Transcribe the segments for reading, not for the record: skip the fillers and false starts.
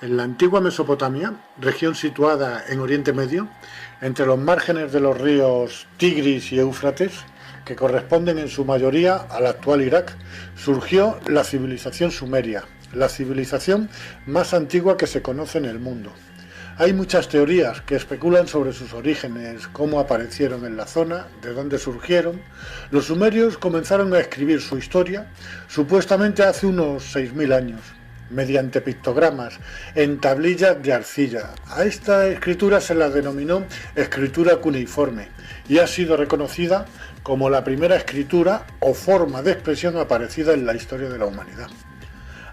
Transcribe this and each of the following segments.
En la antigua Mesopotamia, región situada en Oriente Medio, entre los márgenes de los ríos Tigris y Éufrates, que corresponden en su mayoría al actual Irak, surgió la civilización sumeria, la civilización más antigua que se conoce en el mundo. Hay muchas teorías que especulan sobre sus orígenes, cómo aparecieron en la zona, de dónde surgieron. Los sumerios comenzaron a escribir su historia supuestamente hace unos 6000 años, mediante pictogramas en tablillas de arcilla. A esta escritura se la denominó escritura cuneiforme y ha sido reconocida como la primera escritura o forma de expresión aparecida en la historia de la humanidad.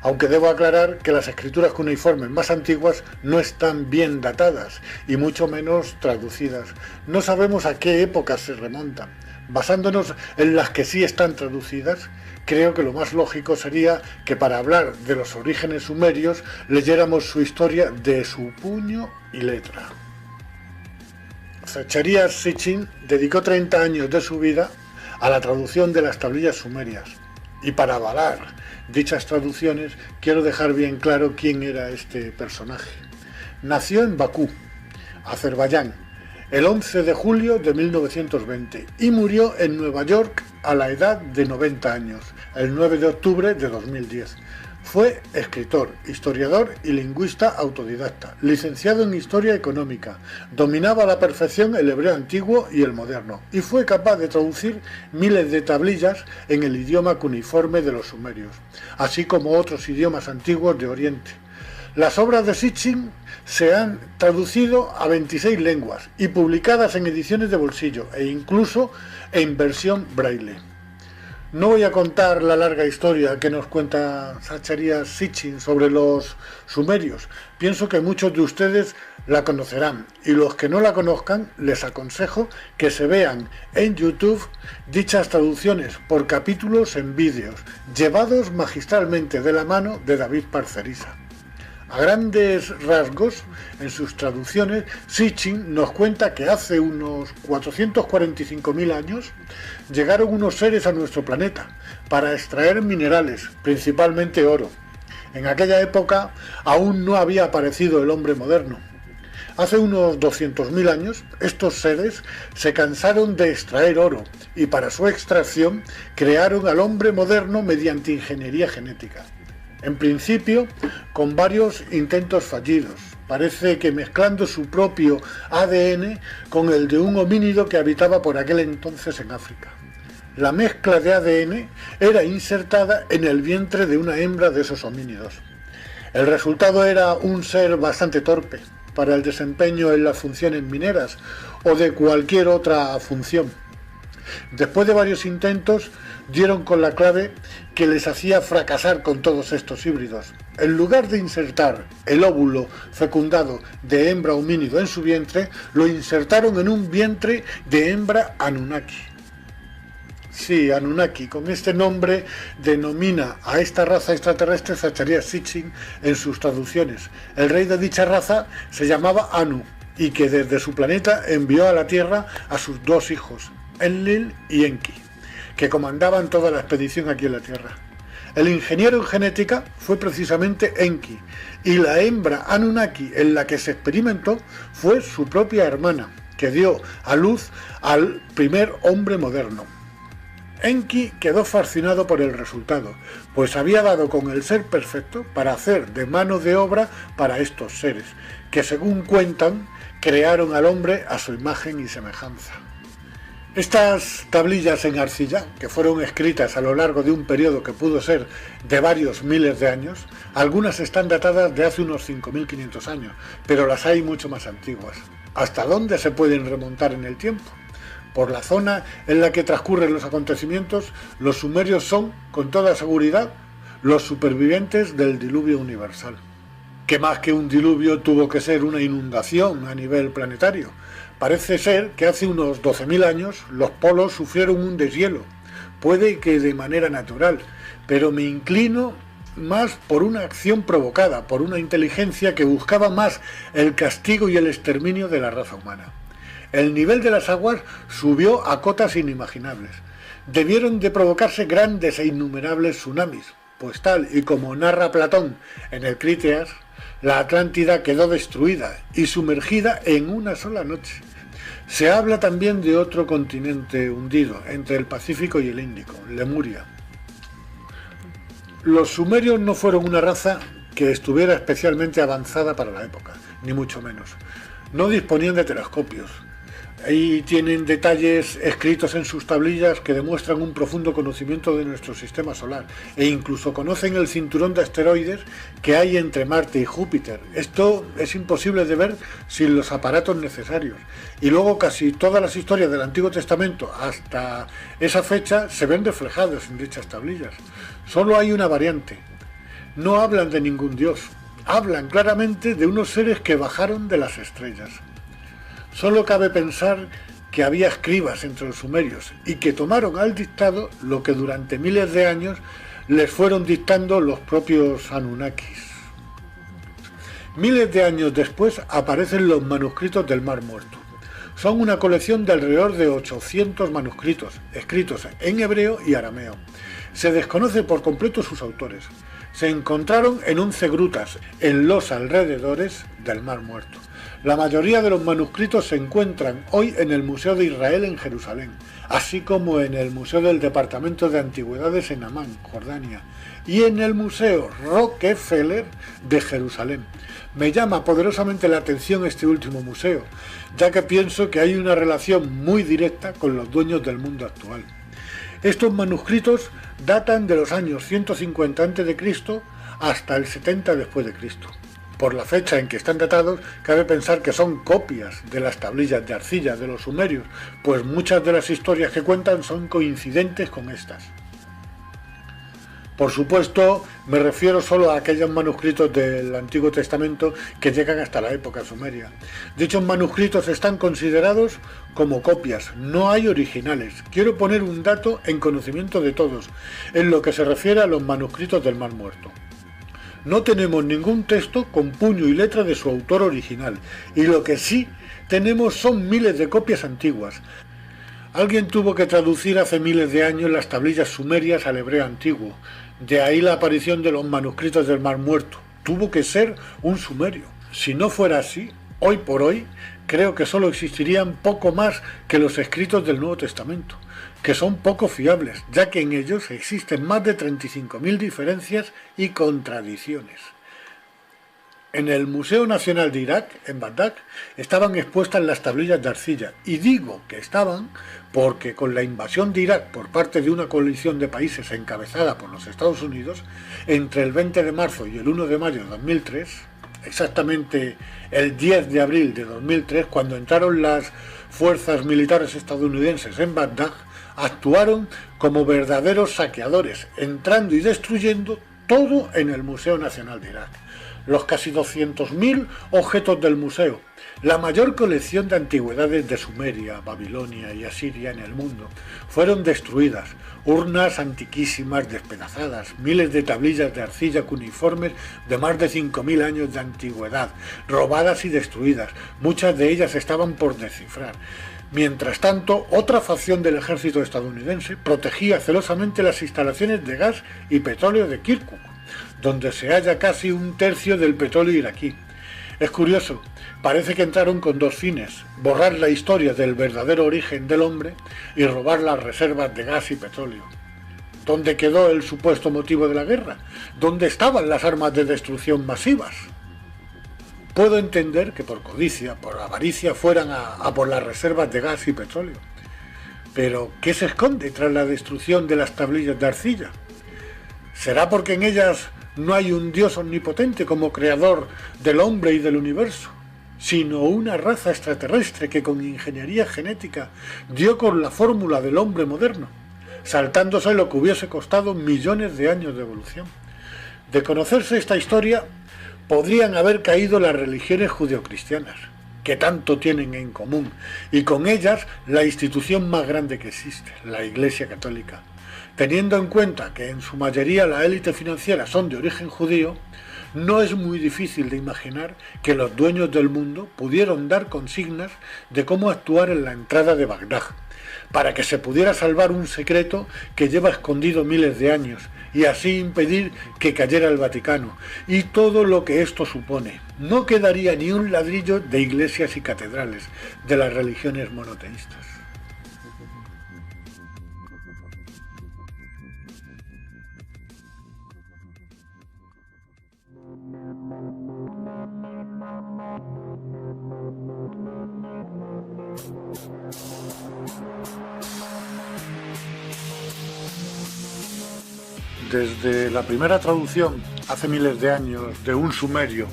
Aunque debo aclarar que las escrituras cuneiformes más antiguas no están bien datadas y mucho menos traducidas. No sabemos a qué épocas se remontan. Basándonos en las que sí están traducidas, creo que lo más lógico sería que para hablar de los orígenes sumerios leyéramos su historia de su puño y letra. Zacarías Sitchin dedicó 30 años de su vida a la traducción de las tablillas sumerias. Y para avalar dichas traducciones, quiero dejar bien claro quién era este personaje. Nació en Bakú, Azerbaiyán, el 11 de julio de 1920 y murió en Nueva York a la edad de 90 años, el 9 de octubre de 2010. Fue escritor, historiador y lingüista autodidacta, licenciado en Historia Económica, dominaba a la perfección el hebreo antiguo y el moderno, y fue capaz de traducir miles de tablillas en el idioma cuneiforme de los sumerios, así como otros idiomas antiguos de Oriente. Las obras de Sitchin se han traducido a 26 lenguas y publicadas en ediciones de bolsillo e incluso en versión braille. No voy a contar la larga historia que nos cuenta Zacarías Sitchin sobre los sumerios. Pienso que muchos de ustedes la conocerán y los que no la conozcan les aconsejo que se vean en YouTube dichas traducciones por capítulos en vídeos, llevados magistralmente de la mano de David Parcerisa. A grandes rasgos, en sus traducciones, Sitchin nos cuenta que hace unos 445.000 años llegaron unos seres a nuestro planeta para extraer minerales, principalmente oro. En aquella época aún no había aparecido el hombre moderno. Hace unos 200.000 años, estos seres se cansaron de extraer oro y para su extracción crearon al hombre moderno mediante ingeniería genética. En principio, con varios intentos fallidos. Parece que mezclando su propio ADN con el de un homínido que habitaba por aquel entonces en África. La mezcla de ADN era insertada en el vientre de una hembra de esos homínidos. El resultado era un ser bastante torpe para el desempeño en las funciones mineras o de cualquier otra función. Después de varios intentos, dieron con la clave que les hacía fracasar con todos estos híbridos. En lugar de insertar el óvulo fecundado de hembra homínido en su vientre, lo insertaron en un vientre de hembra Anunnaki. Sí, Anunnaki, con este nombre denomina a esta raza extraterrestre Zacarías Sitchin en sus traducciones. El rey de dicha raza se llamaba Anu y que desde su planeta envió a la Tierra a sus dos hijos, Enlil y Enki, que comandaban toda la expedición aquí en la Tierra. El ingeniero en genética fue precisamente Enki, y la hembra Anunnaki en la que se experimentó fue su propia hermana, que dio a luz al primer hombre moderno. Enki quedó fascinado por el resultado, pues había dado con el ser perfecto para hacer de mano de obra para estos seres, que según cuentan, crearon al hombre a su imagen y semejanza. Estas tablillas en arcilla, que fueron escritas a lo largo de un periodo que pudo ser de varios miles de años, algunas están datadas de hace unos 5.500 años, pero las hay mucho más antiguas. ¿Hasta dónde se pueden remontar en el tiempo? Por la zona en la que transcurren los acontecimientos, los sumerios son, con toda seguridad, los supervivientes del diluvio universal. Que más que un diluvio tuvo que ser una inundación a nivel planetario. Parece ser que hace unos 12.000 años los polos sufrieron un deshielo, puede que de manera natural, pero me inclino más por una acción provocada, por una inteligencia que buscaba más el castigo y el exterminio de la raza humana. El nivel de las aguas subió a cotas inimaginables. Debieron de provocarse grandes e innumerables tsunamis, pues tal y como narra Platón en el Críteas, La Atlántida quedó destruida y sumergida en una sola noche. Se habla también de otro continente hundido, entre el Pacífico y el Índico, Lemuria. Los sumerios no fueron una raza que estuviera especialmente avanzada para la época, ni mucho menos. No disponían de telescopios. Ahí tienen detalles escritos en sus tablillas que demuestran un profundo conocimiento de nuestro sistema solar e incluso conocen el cinturón de asteroides que hay entre Marte y Júpiter. Esto es imposible de ver sin los aparatos necesarios. Y luego casi todas las historias del Antiguo Testamento hasta esa fecha se ven reflejadas en dichas tablillas. Solo hay una variante. No hablan de ningún dios. Hablan claramente de unos seres que bajaron de las estrellas. Solo cabe pensar que había escribas entre los sumerios y que tomaron al dictado lo que durante miles de años les fueron dictando los propios Anunnakis. Miles de años después aparecen los manuscritos del Mar Muerto. Son una colección de alrededor de 800 manuscritos, escritos en hebreo y arameo. Se desconoce por completo sus autores. Se encontraron en 11 grutas en los alrededores del Mar Muerto. La mayoría de los manuscritos se encuentran hoy en el Museo de Israel en Jerusalén, así como en el Museo del Departamento de Antigüedades en Amán, Jordania, y en el Museo Rockefeller de Jerusalén. Me llama poderosamente la atención este último museo, ya que pienso que hay una relación muy directa con los dueños del mundo actual. Estos manuscritos datan de los años 150 a.C. hasta el 70 después de Cristo. Por la fecha en que están datados, cabe pensar que son copias de las tablillas de arcilla de los sumerios, pues muchas de las historias que cuentan son coincidentes con estas. Por supuesto, me refiero solo a aquellos manuscritos del Antiguo Testamento que llegan hasta la época sumeria. Dichos manuscritos están considerados como copias, no hay originales. Quiero poner un dato en conocimiento de todos, en lo que se refiere a los manuscritos del Mar Muerto. No tenemos ningún texto con puño y letra de su autor original, y lo que sí tenemos son miles de copias antiguas. Alguien tuvo que traducir hace miles de años las tablillas sumerias al hebreo antiguo, de ahí la aparición de los manuscritos del Mar Muerto. Tuvo que ser un sumerio. Si no fuera así, hoy por hoy, creo que solo existirían poco más que los escritos del Nuevo Testamento, que son poco fiables, ya que en ellos existen más de 35.000 diferencias y contradicciones. En el Museo Nacional de Irak, en Bagdad, estaban expuestas las tablillas de arcilla, y digo que estaban porque con la invasión de Irak por parte de una coalición de países encabezada por los Estados Unidos, entre el 20 de marzo y el 1 de mayo de 2003, exactamente el 10 de abril de 2003, cuando entraron las fuerzas militares estadounidenses en Bagdad, actuaron como verdaderos saqueadores, entrando y destruyendo todo en el Museo Nacional de Irak. Los casi 200.000 objetos del museo, la mayor colección de antigüedades de Sumeria, Babilonia y Asiria en el mundo, fueron destruidas. Urnas antiquísimas despedazadas, miles de tablillas de arcilla cuneiformes de más de 5.000 años de antigüedad, robadas y destruidas. Muchas de ellas estaban por descifrar. Mientras tanto, otra facción del ejército estadounidense protegía celosamente las instalaciones de gas y petróleo de Kirkuk, donde se halla casi un tercio del petróleo iraquí. Es curioso, parece que entraron con dos fines: borrar la historia del verdadero origen del hombre y robar las reservas de gas y petróleo. ¿Dónde quedó el supuesto motivo de la guerra? ¿Dónde estaban las armas de destrucción masivas? Puedo entender que por codicia, por avaricia, fueran a por las reservas de gas y petróleo. Pero, ¿qué se esconde tras la destrucción de las tablillas de arcilla? ¿Será porque en ellas no hay un Dios omnipotente como creador del hombre y del universo, sino una raza extraterrestre que con ingeniería genética dio con la fórmula del hombre moderno, saltándose lo que hubiese costado millones de años de evolución? De conocerse esta historia, podrían haber caído las religiones judeocristianas, que tanto tienen en común, y con ellas la institución más grande que existe, la Iglesia Católica. Teniendo en cuenta que en su mayoría la élite financiera son de origen judío, no es muy difícil de imaginar que los dueños del mundo pudieron dar consignas de cómo actuar en la entrada de Bagdad. para que se pudiera salvar un secreto que lleva escondido miles de años y así impedir que cayera el Vaticano y todo lo que esto supone. No quedaría ni un ladrillo de iglesias y catedrales de las religiones monoteístas. Desde la primera traducción, hace miles de años, de un sumerio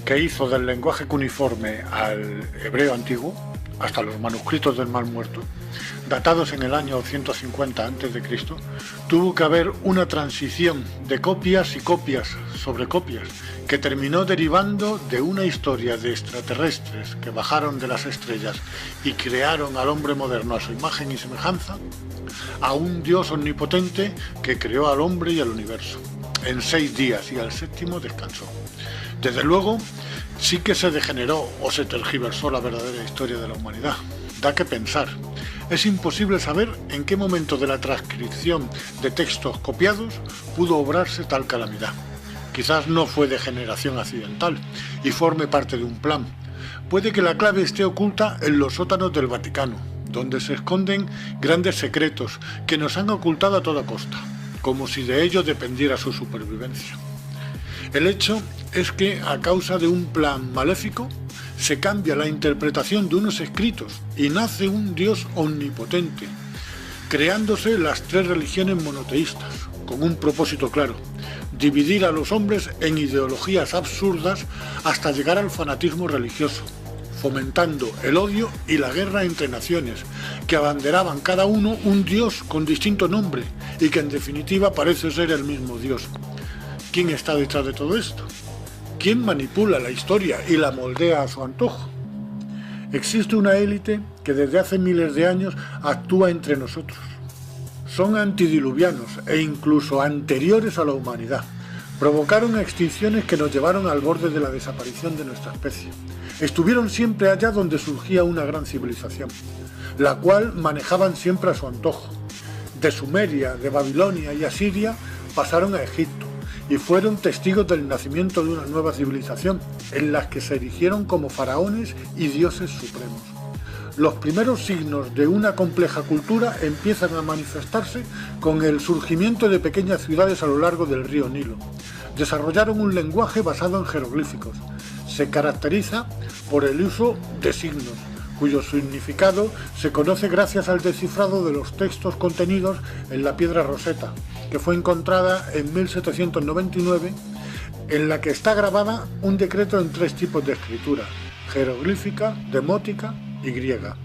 que hizo del lenguaje cuneiforme al hebreo antiguo, hasta los manuscritos del Mar Muerto, datados en el año 150 a.C., tuvo que haber una transición de copias y copias sobre copias, que terminó derivando de una historia de extraterrestres que bajaron de las estrellas y crearon al hombre moderno a su imagen y semejanza, a un Dios omnipotente que creó al hombre y al universo en 6 días y al séptimo descansó. Desde luego, sí que se degeneró o se tergiversó la verdadera historia de la humanidad. Da que pensar. Es imposible saber en qué momento de la transcripción de textos copiados pudo obrarse tal calamidad. Quizás no fue degeneración accidental y forme parte de un plan. Puede que la clave esté oculta en los sótanos del Vaticano, donde se esconden grandes secretos que nos han ocultado a toda costa, como si de ello dependiera su supervivencia. El hecho es que, a causa de un plan maléfico, se cambia la interpretación de unos escritos y nace un Dios omnipotente, creándose las 3 religiones monoteístas, con un propósito claro: dividir a los hombres en ideologías absurdas hasta llegar al fanatismo religioso, fomentando el odio y la guerra entre naciones, que abanderaban cada uno un Dios con distinto nombre y que en definitiva parece ser el mismo Dios. ¿Quién está detrás de todo esto? ¿Quién manipula la historia y la moldea a su antojo? Existe una élite que desde hace miles de años actúa entre nosotros. Son antidiluvianos e incluso anteriores a la humanidad. Provocaron extinciones que nos llevaron al borde de la desaparición de nuestra especie. Estuvieron siempre allá donde surgía una gran civilización, la cual manejaban siempre a su antojo. De Sumeria, de Babilonia y Asiria pasaron a Egipto y fueron testigos del nacimiento de una nueva civilización, en la que se erigieron como faraones y dioses supremos. Los primeros signos de una compleja cultura empiezan a manifestarse con el surgimiento de pequeñas ciudades a lo largo del río Nilo. Desarrollaron un lenguaje basado en jeroglíficos. Se caracteriza por el uso de signos, cuyo significado se conoce gracias al descifrado de los textos contenidos en la piedra Rosetta, que fue encontrada en 1799, en la que está grabada un decreto en 3 tipos de escritura: jeroglífica, demótica y griega.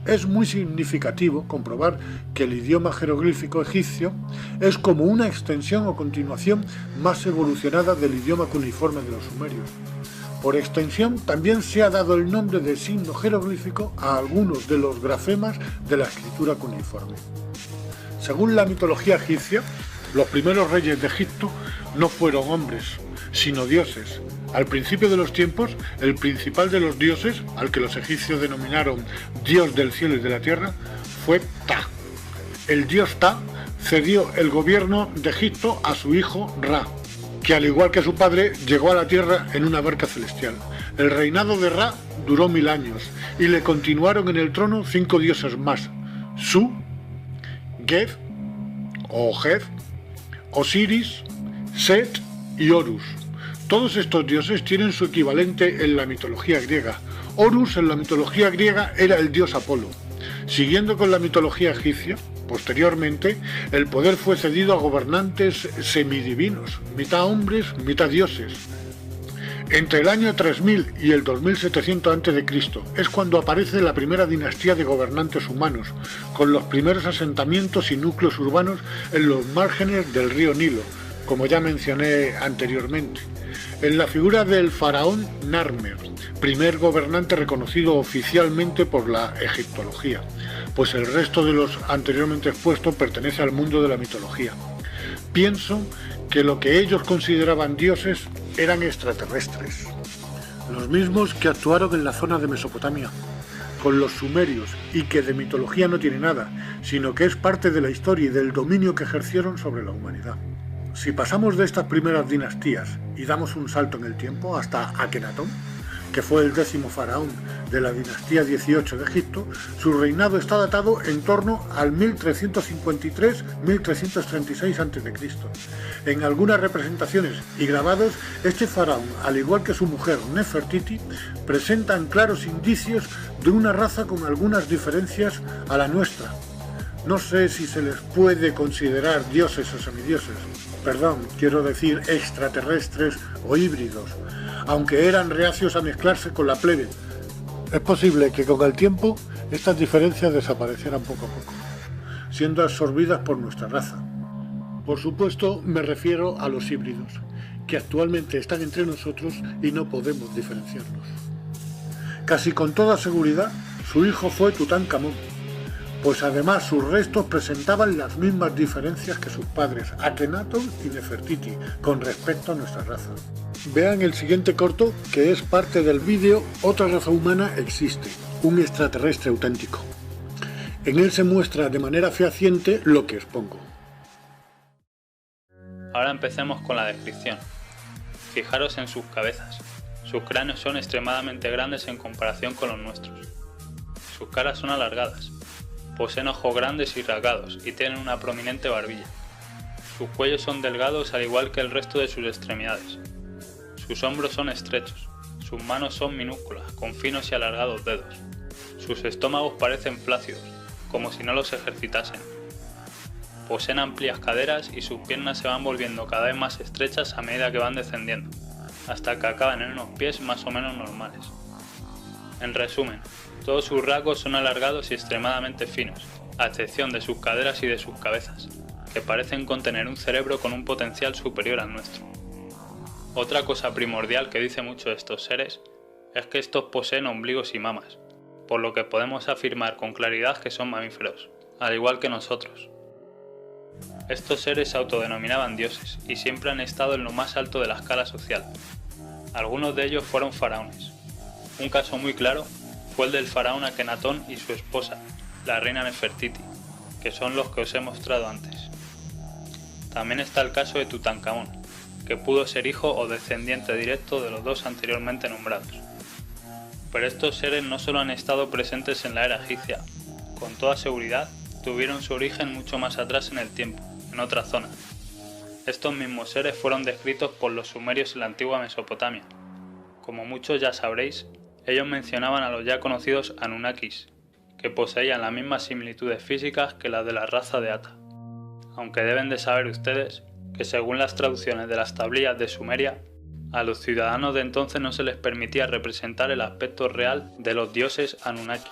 Es muy significativo comprobar que el idioma jeroglífico egipcio es como una extensión o continuación más evolucionada del idioma cuneiforme de los sumerios. Por extensión, también se ha dado el nombre de signo jeroglífico a algunos de los grafemas de la escritura cuneiforme. Según la mitología egipcia, los primeros reyes de Egipto no fueron hombres, sino dioses. Al principio de los tiempos, el principal de los dioses, al que los egipcios denominaron Dios del cielo y de la tierra, fue Ptah. El dios Ptah cedió el gobierno de Egipto a su hijo Ra, que al igual que su padre llegó a la tierra en una barca celestial. El reinado de Ra duró 1000 años y le continuaron en el trono 5 dioses más: Su, Geb o Geb, Osiris, Set y Horus. Todos estos dioses tienen su equivalente en la mitología griega. Horus en la mitología griega era el dios Apolo. Siguiendo con la mitología egipcia, posteriormente el poder fue cedido a gobernantes semidivinos, mitad hombres, mitad dioses. Entre el año 3000 y el 2700 a.C. es cuando aparece la primera dinastía de gobernantes humanos, con los primeros asentamientos y núcleos urbanos en los márgenes del río Nilo, como ya mencioné anteriormente, en la figura del faraón Narmer, primer gobernante reconocido oficialmente por la egiptología, pues el resto de los anteriormente expuestos pertenece al mundo de la mitología. Pienso que lo que ellos consideraban dioses eran extraterrestres, los mismos que actuaron en la zona de Mesopotamia. con los sumerios y que de mitología no tiene nada, sino que es parte de la historia y del dominio que ejercieron sobre la humanidad. Si pasamos de estas primeras dinastías y damos un salto en el tiempo hasta Akenatón, que fue el 10º faraón de la dinastía 18 de Egipto, su reinado está datado en torno al 1353-1336 a.C. En algunas representaciones y grabados, este faraón, al igual que su mujer Nefertiti, presentan claros indicios de una raza con algunas diferencias a la nuestra. No sé si se les puede considerar dioses o semidioses, perdón, quiero decir extraterrestres o híbridos, aunque eran reacios a mezclarse con la plebe. Es posible que con el tiempo estas diferencias desaparecieran poco a poco, siendo absorbidas por nuestra raza. Por supuesto, me refiero a los híbridos, que actualmente están entre nosotros y no podemos diferenciarlos. Casi con toda seguridad, su hijo fue Tutankamón, pues además sus restos presentaban las mismas diferencias que sus padres Akenatón y Nefertiti con respecto a nuestra raza. Vean el siguiente corto, que es parte del vídeo Otra raza humana existe, un extraterrestre auténtico. En él se muestra de manera fehaciente lo que expongo. Ahora empecemos con la descripción. Fijaros en sus cabezas. Sus cráneos son extremadamente grandes en comparación con los nuestros. Sus caras son alargadas. Poseen ojos grandes y rasgados y tienen una prominente barbilla. Sus cuellos son delgados al igual que el resto de sus extremidades. Sus hombros son estrechos. Sus manos son minúsculas, con finos y alargados dedos. Sus estómagos parecen flácidos, como si no los ejercitasen. Poseen amplias caderas y sus piernas se van volviendo cada vez más estrechas a medida que van descendiendo, hasta que acaban en unos pies más o menos normales. En resumen, todos sus rasgos son alargados y extremadamente finos, a excepción de sus caderas y de sus cabezas, que parecen contener un cerebro con un potencial superior al nuestro. Otra cosa primordial que dice mucho de estos seres es que estos poseen ombligos y mamas, por lo que podemos afirmar con claridad que son mamíferos, al igual que nosotros. Estos seres se autodenominaban dioses y siempre han estado en lo más alto de la escala social. Algunos de ellos fueron faraones. Un caso muy claro fue el del faraón Akenatón y su esposa, la reina Nefertiti, que son los que os he mostrado antes. También está el caso de Tutankamón, que pudo ser hijo o descendiente directo de los dos anteriormente nombrados. Pero estos seres no solo han estado presentes en la era egipcia, con toda seguridad tuvieron su origen mucho más atrás en el tiempo, en otra zona. Estos mismos seres fueron descritos por los sumerios en la antigua Mesopotamia. Como muchos ya sabréis, ellos mencionaban a los ya conocidos Anunnakis, que poseían las mismas similitudes físicas que las de la raza de Ata. Aunque deben de saber ustedes que según las traducciones de las tablillas de Sumeria, a los ciudadanos de entonces no se les permitía representar el aspecto real de los dioses Anunnaki.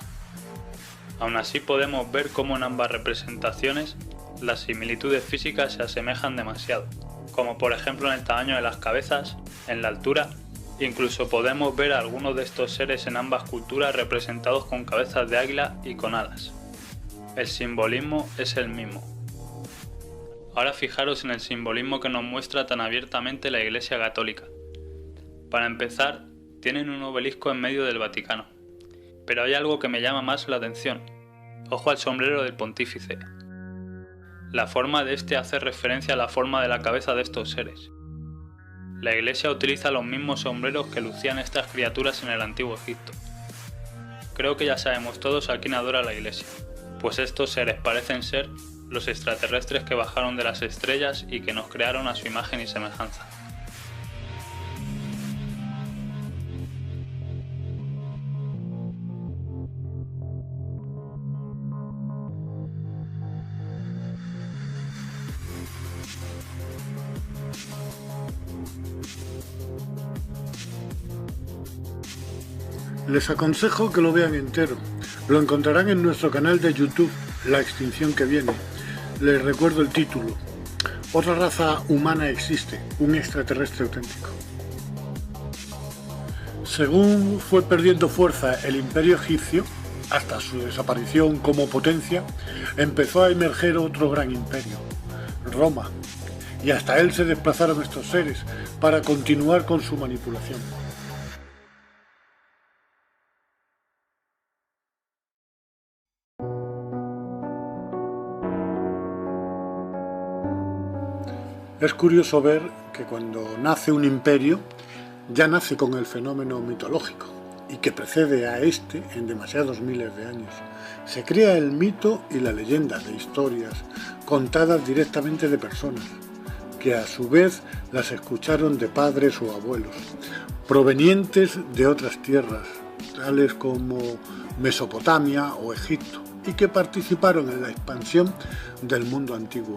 Aún así podemos ver cómo en ambas representaciones las similitudes físicas se asemejan demasiado, como por ejemplo en el tamaño de las cabezas, en la altura. Incluso podemos ver a algunos de estos seres en ambas culturas representados con cabezas de águila y con alas. El simbolismo es el mismo. Ahora fijaros en el simbolismo que nos muestra tan abiertamente la Iglesia Católica. Para empezar, tienen un obelisco en medio del Vaticano. Pero hay algo que me llama más la atención. Ojo al sombrero del pontífice. La forma de este hace referencia a la forma de la cabeza de estos seres. La Iglesia utiliza los mismos sombreros que lucían estas criaturas en el antiguo Egipto. Creo que ya sabemos todos a quién adora la Iglesia, pues estos seres parecen ser los extraterrestres que bajaron de las estrellas y que nos crearon a su imagen y semejanza. Les aconsejo que lo vean entero. Lo encontrarán en nuestro canal de YouTube, La Extinción que Viene. Les recuerdo el título. Otra raza humana existe, un extraterrestre auténtico. Según fue perdiendo fuerza el imperio egipcio, hasta su desaparición como potencia, empezó a emerger otro gran imperio, Roma, y hasta él se desplazaron estos seres para continuar con su manipulación. Es curioso ver que cuando nace un imperio, ya nace con el fenómeno mitológico y que precede a este en demasiados miles de años. Se crea el mito y la leyenda de historias contadas directamente de personas, que a su vez las escucharon de padres o abuelos, provenientes de otras tierras, tales como Mesopotamia o Egipto, y que participaron en la expansión del mundo antiguo,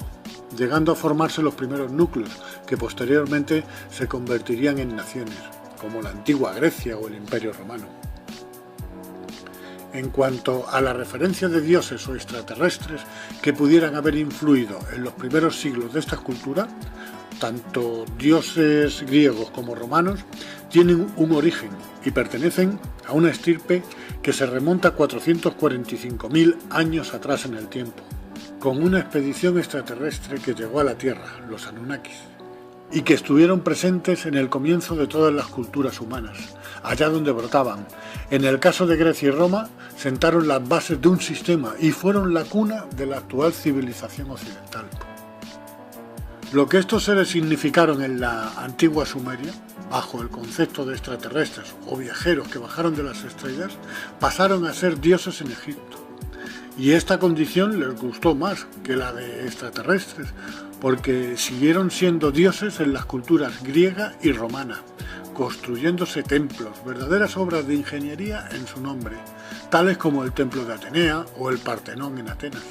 llegando a formarse los primeros núcleos que posteriormente se convertirían en naciones, como la antigua Grecia o el Imperio Romano. En cuanto a la referencia de dioses o extraterrestres que pudieran haber influido en los primeros siglos de esta cultura, tanto dioses griegos como romanos tienen un origen y pertenecen a una estirpe que se remonta a 445.000 años atrás en el tiempo, con una expedición extraterrestre que llegó a la Tierra, los Anunnakis, y que estuvieron presentes en el comienzo de todas las culturas humanas, allá donde brotaban. En el caso de Grecia y Roma, sentaron las bases de un sistema y fueron la cuna de la actual civilización occidental. Lo que estos seres significaron en la antigua Sumeria, bajo el concepto de extraterrestres o viajeros que bajaron de las estrellas, pasaron a ser dioses en Egipto. Y esta condición les gustó más que la de extraterrestres, porque siguieron siendo dioses en las culturas griega y romana, construyéndose templos, verdaderas obras de ingeniería en su nombre, tales como el templo de Atenea o el Partenón en Atenas.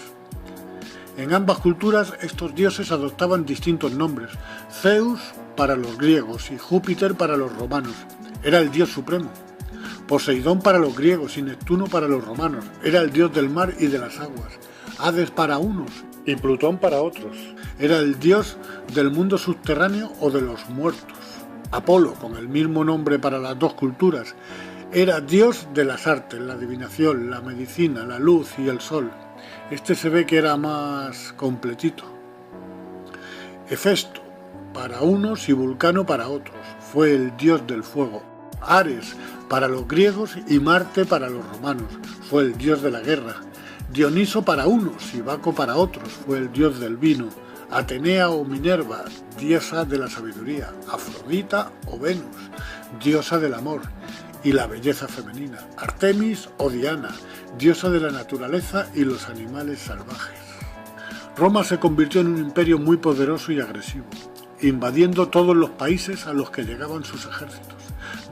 En ambas culturas estos dioses adoptaban distintos nombres. Zeus para los griegos y Júpiter para los romanos, era el dios supremo. Poseidón para los griegos y Neptuno para los romanos, era el dios del mar y de las aguas. Hades para unos y Plutón para otros, era el dios del mundo subterráneo o de los muertos. Apolo, con el mismo nombre para las dos culturas, era dios de las artes, la adivinación, la medicina, la luz y el sol. Este se ve que era más completito. Hefesto para unos y Vulcano para otros, fue el dios del fuego. Ares para los griegos y Marte para los romanos, fue el dios de la guerra. Dioniso para unos y Baco para otros, fue el dios del vino. Atenea o Minerva, diosa de la sabiduría. Afrodita o Venus, diosa del amor y la belleza femenina. Artemis o Diana, diosa de la naturaleza y los animales salvajes. Roma se convirtió en un imperio muy poderoso y agresivo, invadiendo todos los países a los que llegaban sus ejércitos.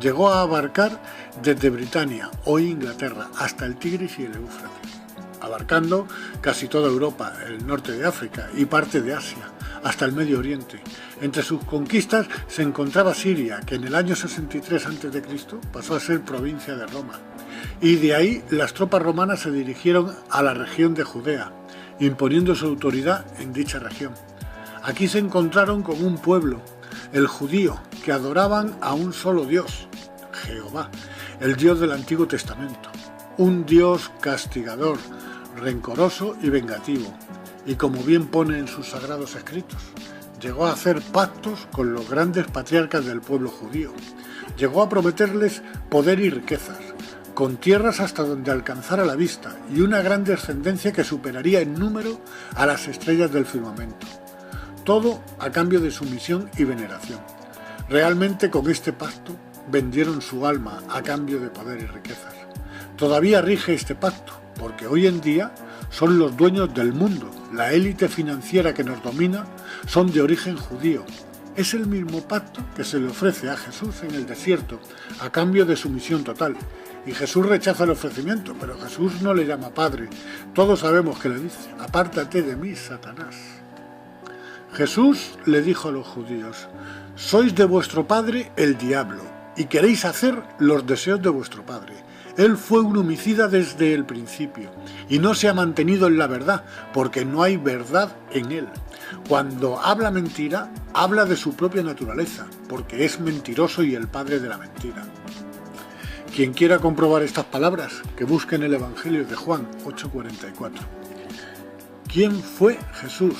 Llegó a abarcar desde Britania, hoy Inglaterra, hasta el Tigris y el Éufrates, abarcando casi toda Europa, el norte de África y parte de Asia, hasta el Medio Oriente. Entre sus conquistas se encontraba Siria, que en el año 63 a.C. pasó a ser provincia de Roma, y de ahí las tropas romanas se dirigieron a la región de Judea, imponiendo su autoridad en dicha región. Aquí se encontraron con un pueblo, el judío, que adoraban a un solo Dios, Jehová, el Dios del Antiguo Testamento, un Dios castigador, rencoroso y vengativo, y como bien pone en sus sagrados escritos, llegó a hacer pactos con los grandes patriarcas del pueblo judío, llegó a prometerles poder y riquezas, con tierras hasta donde alcanzara la vista y una gran descendencia que superaría en número a las estrellas del firmamento. Todo a cambio de sumisión y veneración. Realmente con este pacto vendieron su alma a cambio de poder y riquezas. Todavía rige este pacto, porque hoy en día son los dueños del mundo. La élite financiera que nos domina son de origen judío. Es el mismo pacto que se le ofrece a Jesús en el desierto, a cambio de sumisión total. Y Jesús rechaza el ofrecimiento, pero Jesús no le llama Padre. Todos sabemos que le dice: apártate de mí, Satanás. Jesús le dijo a los judíos: sois de vuestro padre el diablo, y queréis hacer los deseos de vuestro padre. Él fue un homicida desde el principio, y no se ha mantenido en la verdad, porque no hay verdad en él. Cuando habla mentira, habla de su propia naturaleza, porque es mentiroso y el padre de la mentira. Quien quiera comprobar estas palabras, que busque en el Evangelio de Juan 8:44. ¿Quién fue Jesús?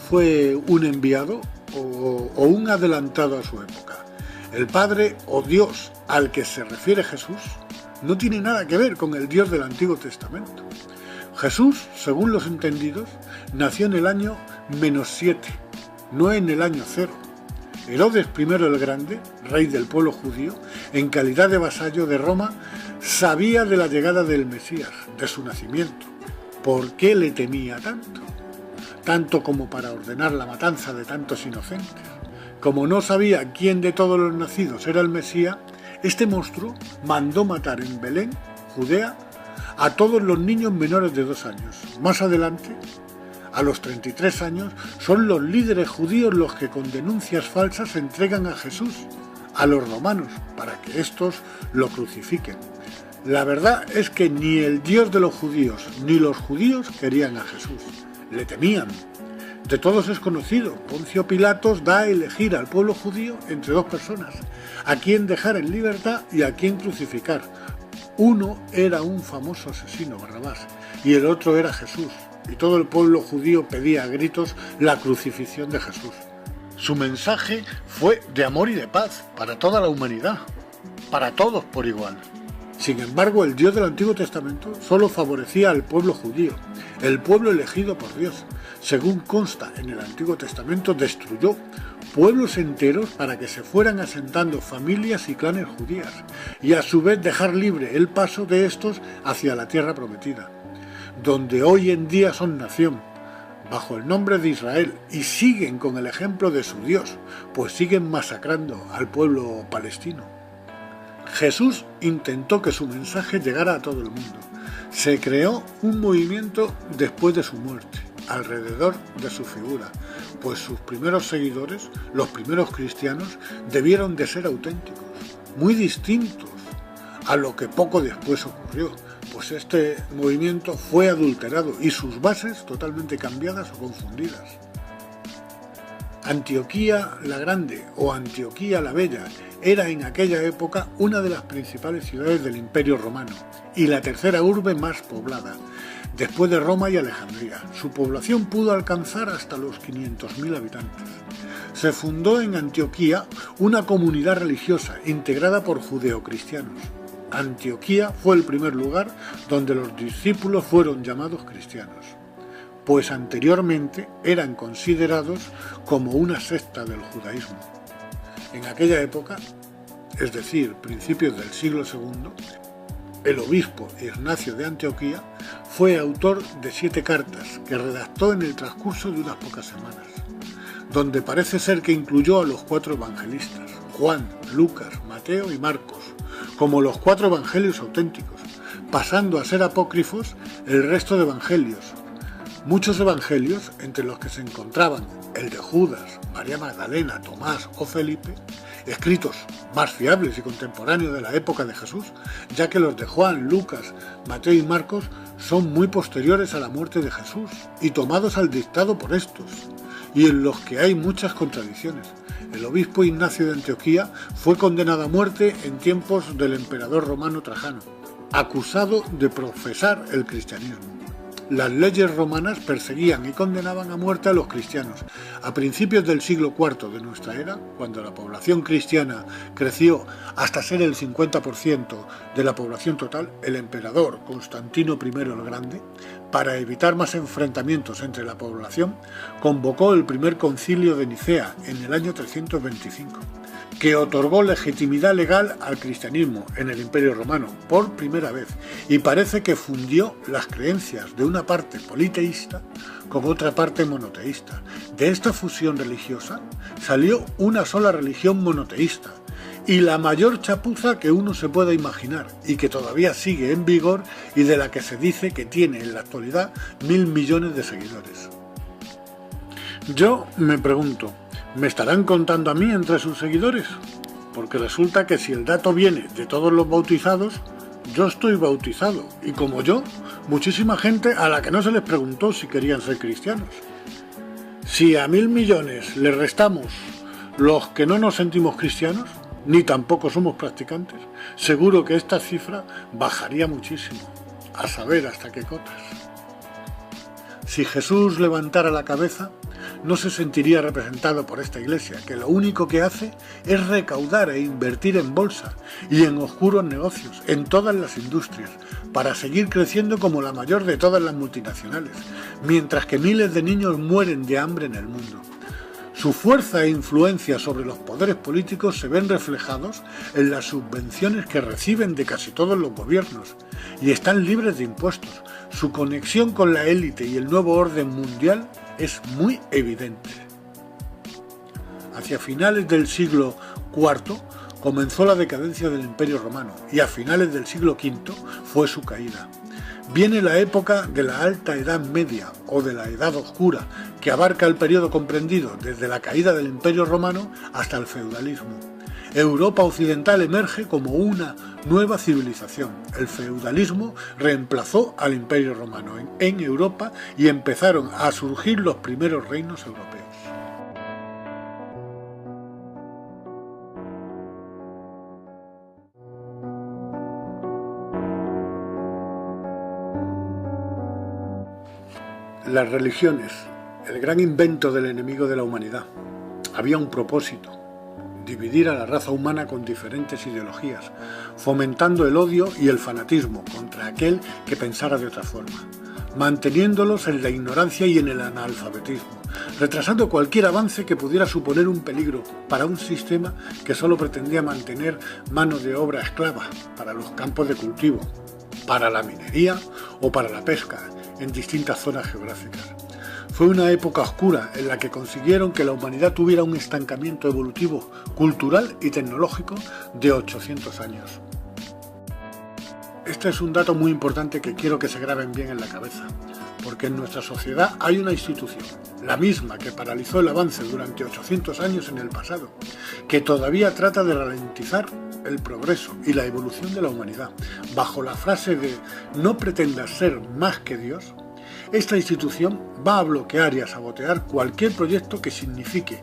¿Fue un enviado o un adelantado a su época? El Padre o Dios al que se refiere Jesús no tiene nada que ver con el Dios del Antiguo Testamento. Jesús, según los entendidos, nació en el año -7 no en el año cero. Herodes I el Grande, rey del pueblo judío, en calidad de vasallo de Roma, sabía de la llegada del Mesías, de su nacimiento. ¿Por qué le temía tanto? Tanto como para ordenar la matanza de tantos inocentes. Como no sabía quién de todos los nacidos era el Mesías, este monstruo mandó matar en Belén, Judea, a todos los niños menores de 2 años. Más adelante, a los 33 años, son los líderes judíos los que con denuncias falsas entregan a Jesús a los romanos para que éstos lo crucifiquen. La verdad es que ni el Dios de los judíos ni los judíos querían a Jesús, le temían. De todos es conocido, Poncio Pilatos da a elegir al pueblo judío entre 2 personas, a quien dejar en libertad y a quien crucificar. Uno era un famoso asesino, Barrabás, y el otro era Jesús, y todo el pueblo judío pedía a gritos la crucifixión de Jesús. Su mensaje fue de amor y de paz para toda la humanidad, para todos por igual. Sin embargo, el Dios del Antiguo Testamento solo favorecía al pueblo judío, el pueblo elegido por Dios. Según consta en el Antiguo Testamento, destruyó pueblos enteros para que se fueran asentando familias y clanes judías, y a su vez dejar libre el paso de estos hacia la tierra prometida, donde hoy en día son nación, bajo el nombre de Israel, y siguen con el ejemplo de su Dios, pues siguen masacrando al pueblo palestino. Jesús intentó que su mensaje llegara a todo el mundo. Se creó un movimiento después de su muerte, alrededor de su figura, pues sus primeros seguidores, los primeros cristianos, debieron de ser auténticos, muy distintos a lo que poco después ocurrió, pues este movimiento fue adulterado y sus bases totalmente cambiadas o confundidas. Antioquía la Grande o Antioquía la Bella era en aquella época una de las principales ciudades del Imperio Romano y la tercera urbe más poblada, después de Roma y Alejandría. Su población pudo alcanzar hasta los 500.000 habitantes. Se fundó en Antioquía una comunidad religiosa integrada por judeocristianos. Antioquía fue el primer lugar donde los discípulos fueron llamados cristianos, pues anteriormente eran considerados como una secta del judaísmo. En aquella época, es decir, principios del siglo II, el obispo Ignacio de Antioquía fue autor de 7 cartas que redactó en el transcurso de unas pocas semanas, donde parece ser que incluyó a los 4 evangelistas, Juan, Lucas, Mateo y Marcos, como los 4 evangelios auténticos, pasando a ser apócrifos el resto de evangelios. Muchos evangelios, entre los que se encontraban el de Judas, María Magdalena, Tomás o Felipe, escritos más fiables y contemporáneos de la época de Jesús, ya que los de Juan, Lucas, Mateo y Marcos son muy posteriores a la muerte de Jesús y tomados al dictado por estos, y en los que hay muchas contradicciones. El obispo Ignacio de Antioquía fue condenado a muerte en tiempos del emperador romano Trajano, acusado de profesar el cristianismo. Las leyes romanas perseguían y condenaban a muerte a los cristianos. A principios del siglo IV de nuestra era, cuando la población cristiana creció hasta ser el 50% de la población total, el emperador Constantino I el Grande, para evitar más enfrentamientos entre la población, convocó el primer concilio de Nicea en el año 325, que otorgó legitimidad legal al cristianismo en el Imperio Romano por primera vez, y parece que fundió las creencias de una parte politeísta con otra parte monoteísta. De esta fusión religiosa salió una sola religión monoteísta, y la mayor chapuza que uno se pueda imaginar, y que todavía sigue en vigor y de la que se dice que tiene en la actualidad 1.000 millones de seguidores. Yo me pregunto, ¿me estarán contando a mí entre sus seguidores? Porque resulta que si el dato viene de todos los bautizados, yo estoy bautizado, y como yo, muchísima gente a la que no se les preguntó si querían ser cristianos. Si a 1.000 millones le restamos los que no nos sentimos cristianos, ni tampoco somos practicantes, seguro que esta cifra bajaría muchísimo, a saber hasta qué cotas. Si Jesús levantara la cabeza, no se sentiría representado por esta iglesia, que lo único que hace es recaudar e invertir en bolsa y en oscuros negocios, en todas las industrias, para seguir creciendo como la mayor de todas las multinacionales, mientras que miles de niños mueren de hambre en el mundo. Su fuerza e influencia sobre los poderes políticos se ven reflejados en las subvenciones que reciben de casi todos los gobiernos y están libres de impuestos. Su conexión con la élite y el nuevo orden mundial es muy evidente. Hacia finales del siglo IV comenzó la decadencia del Imperio Romano y a finales del siglo V fue su caída. Viene la época de la Alta Edad Media o de la Edad Oscura, que abarca el periodo comprendido desde la caída del Imperio Romano hasta el feudalismo. Europa occidental emerge como una nueva civilización. El feudalismo reemplazó al Imperio Romano en Europa y empezaron a surgir los primeros reinos europeos. Las religiones, el gran invento del enemigo de la humanidad. Había un propósito: dividir a la raza humana con diferentes ideologías, fomentando el odio y el fanatismo contra aquel que pensara de otra forma, manteniéndolos en la ignorancia y en el analfabetismo, retrasando cualquier avance que pudiera suponer un peligro para un sistema que solo pretendía mantener mano de obra esclava para los campos de cultivo, para la minería o para la pesca en distintas zonas geográficas. Fue una época oscura en la que consiguieron que la humanidad tuviera un estancamiento evolutivo, cultural y tecnológico de 800 años. Este es un dato muy importante que quiero que se graben bien en la cabeza, porque en nuestra sociedad hay una institución, la misma que paralizó el avance durante 800 años en el pasado, que todavía trata de ralentizar el progreso y la evolución de la humanidad, bajo la frase de «no pretendas ser más que Dios». Esta institución va a bloquear y a sabotear cualquier proyecto que signifique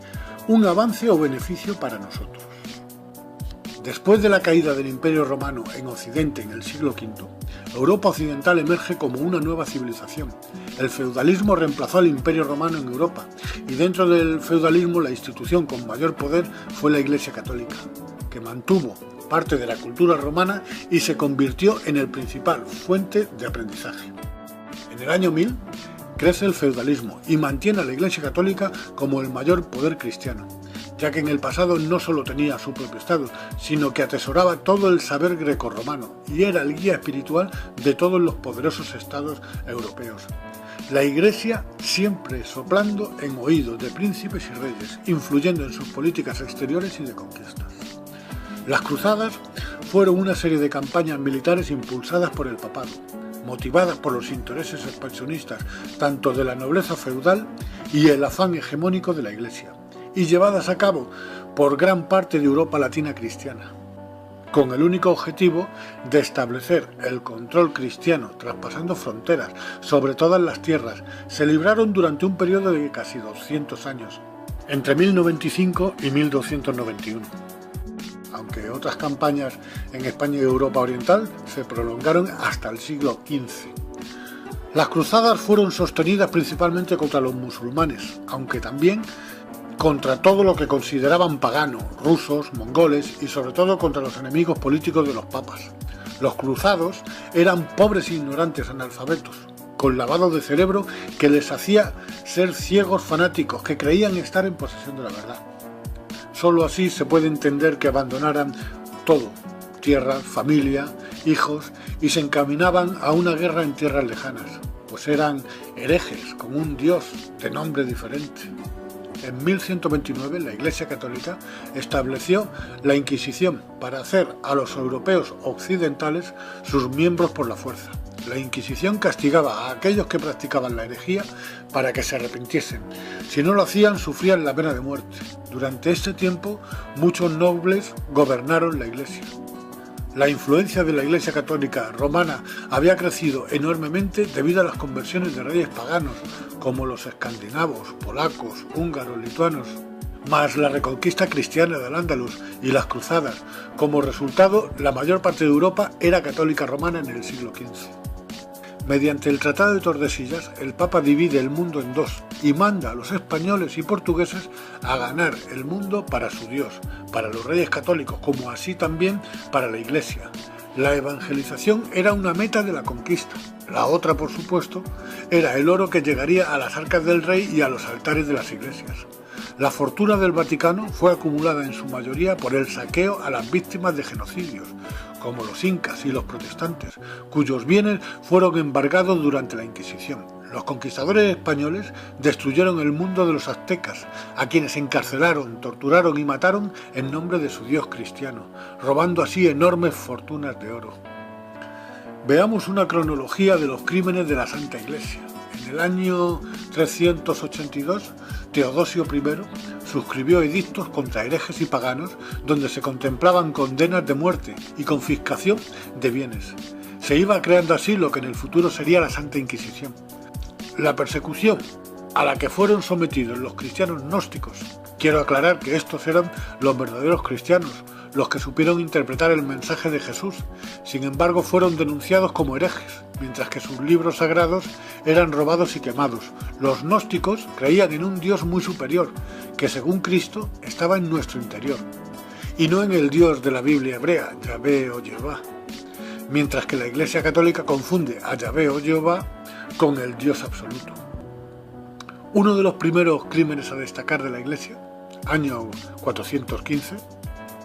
un avance o beneficio para nosotros. Después de la caída del Imperio Romano en Occidente en el siglo V, Europa occidental emerge como una nueva civilización. El feudalismo reemplazó al Imperio Romano en Europa y dentro del feudalismo la institución con mayor poder fue la Iglesia Católica, que mantuvo parte de la cultura romana y se convirtió en el principal fuente de aprendizaje. En el año 1000 crece el feudalismo y mantiene a la Iglesia Católica como el mayor poder cristiano, ya que en el pasado no solo tenía su propio Estado, sino que atesoraba todo el saber grecorromano y era el guía espiritual de todos los poderosos estados europeos. La Iglesia siempre soplando en oídos de príncipes y reyes, influyendo en sus políticas exteriores y de conquistas. Las cruzadas fueron una serie de campañas militares impulsadas por el papado, motivadas por los intereses expansionistas tanto de la nobleza feudal y el afán hegemónico de la Iglesia, y llevadas a cabo por gran parte de Europa latina cristiana, con el único objetivo de establecer el control cristiano traspasando fronteras sobre todas las tierras. Se libraron durante un periodo de casi 200 años, entre 1095 y 1291. Aunque otras campañas en España y Europa Oriental se prolongaron hasta el siglo XV. Las cruzadas fueron sostenidas principalmente contra los musulmanes, aunque también contra todo lo que consideraban pagano, rusos, mongoles y sobre todo contra los enemigos políticos de los papas. Los cruzados eran pobres e ignorantes analfabetos, con lavado de cerebro que les hacía ser ciegos fanáticos que creían estar en posesión de la verdad. Solo así se puede entender que abandonaran todo, tierra, familia, hijos, y se encaminaban a una guerra en tierras lejanas, pues eran herejes con un dios de nombre diferente. En 1129 la Iglesia Católica estableció la Inquisición para hacer a los europeos occidentales sus miembros por la fuerza. La Inquisición castigaba a aquellos que practicaban la herejía para que se arrepintiesen. Si no lo hacían, sufrían la pena de muerte. Durante este tiempo, muchos nobles gobernaron la Iglesia. La influencia de la Iglesia Católica romana había crecido enormemente debido a las conversiones de reyes paganos, como los escandinavos, polacos, húngaros, lituanos, más la reconquista cristiana del Al-Ándalus y las cruzadas. Como resultado, la mayor parte de Europa era católica romana en el siglo XV. Mediante el Tratado de Tordesillas, el Papa divide el mundo en dos y manda a los españoles y portugueses a ganar el mundo para su Dios, para los reyes católicos, como así también para la Iglesia. La evangelización era una meta de la conquista. La otra, por supuesto, era el oro que llegaría a las arcas del rey y a los altares de las iglesias. La fortuna del Vaticano fue acumulada en su mayoría por el saqueo a las víctimas de genocidios, como los incas y los protestantes, cuyos bienes fueron embargados durante la Inquisición. Los conquistadores españoles destruyeron el mundo de los aztecas, a quienes encarcelaron, torturaron y mataron en nombre de su dios cristiano, robando así enormes fortunas de oro. Veamos una cronología de los crímenes de la Santa Iglesia. En el año 382, Teodosio I suscribió edictos contra herejes y paganos donde se contemplaban condenas de muerte y confiscación de bienes. Se iba creando así lo que en el futuro sería la Santa Inquisición. La persecución a la que fueron sometidos los cristianos gnósticos, quiero aclarar que estos eran los verdaderos cristianos, los que supieron interpretar el mensaje de Jesús, sin embargo fueron denunciados como herejes, mientras que sus libros sagrados eran robados y quemados. Los gnósticos creían en un Dios muy superior, que según Cristo estaba en nuestro interior, y no en el Dios de la Biblia hebrea, Yahvé o Jehová, mientras que la Iglesia Católica confunde a Yahvé o Jehová con el Dios absoluto. Uno de los primeros crímenes a destacar de la Iglesia, año 415,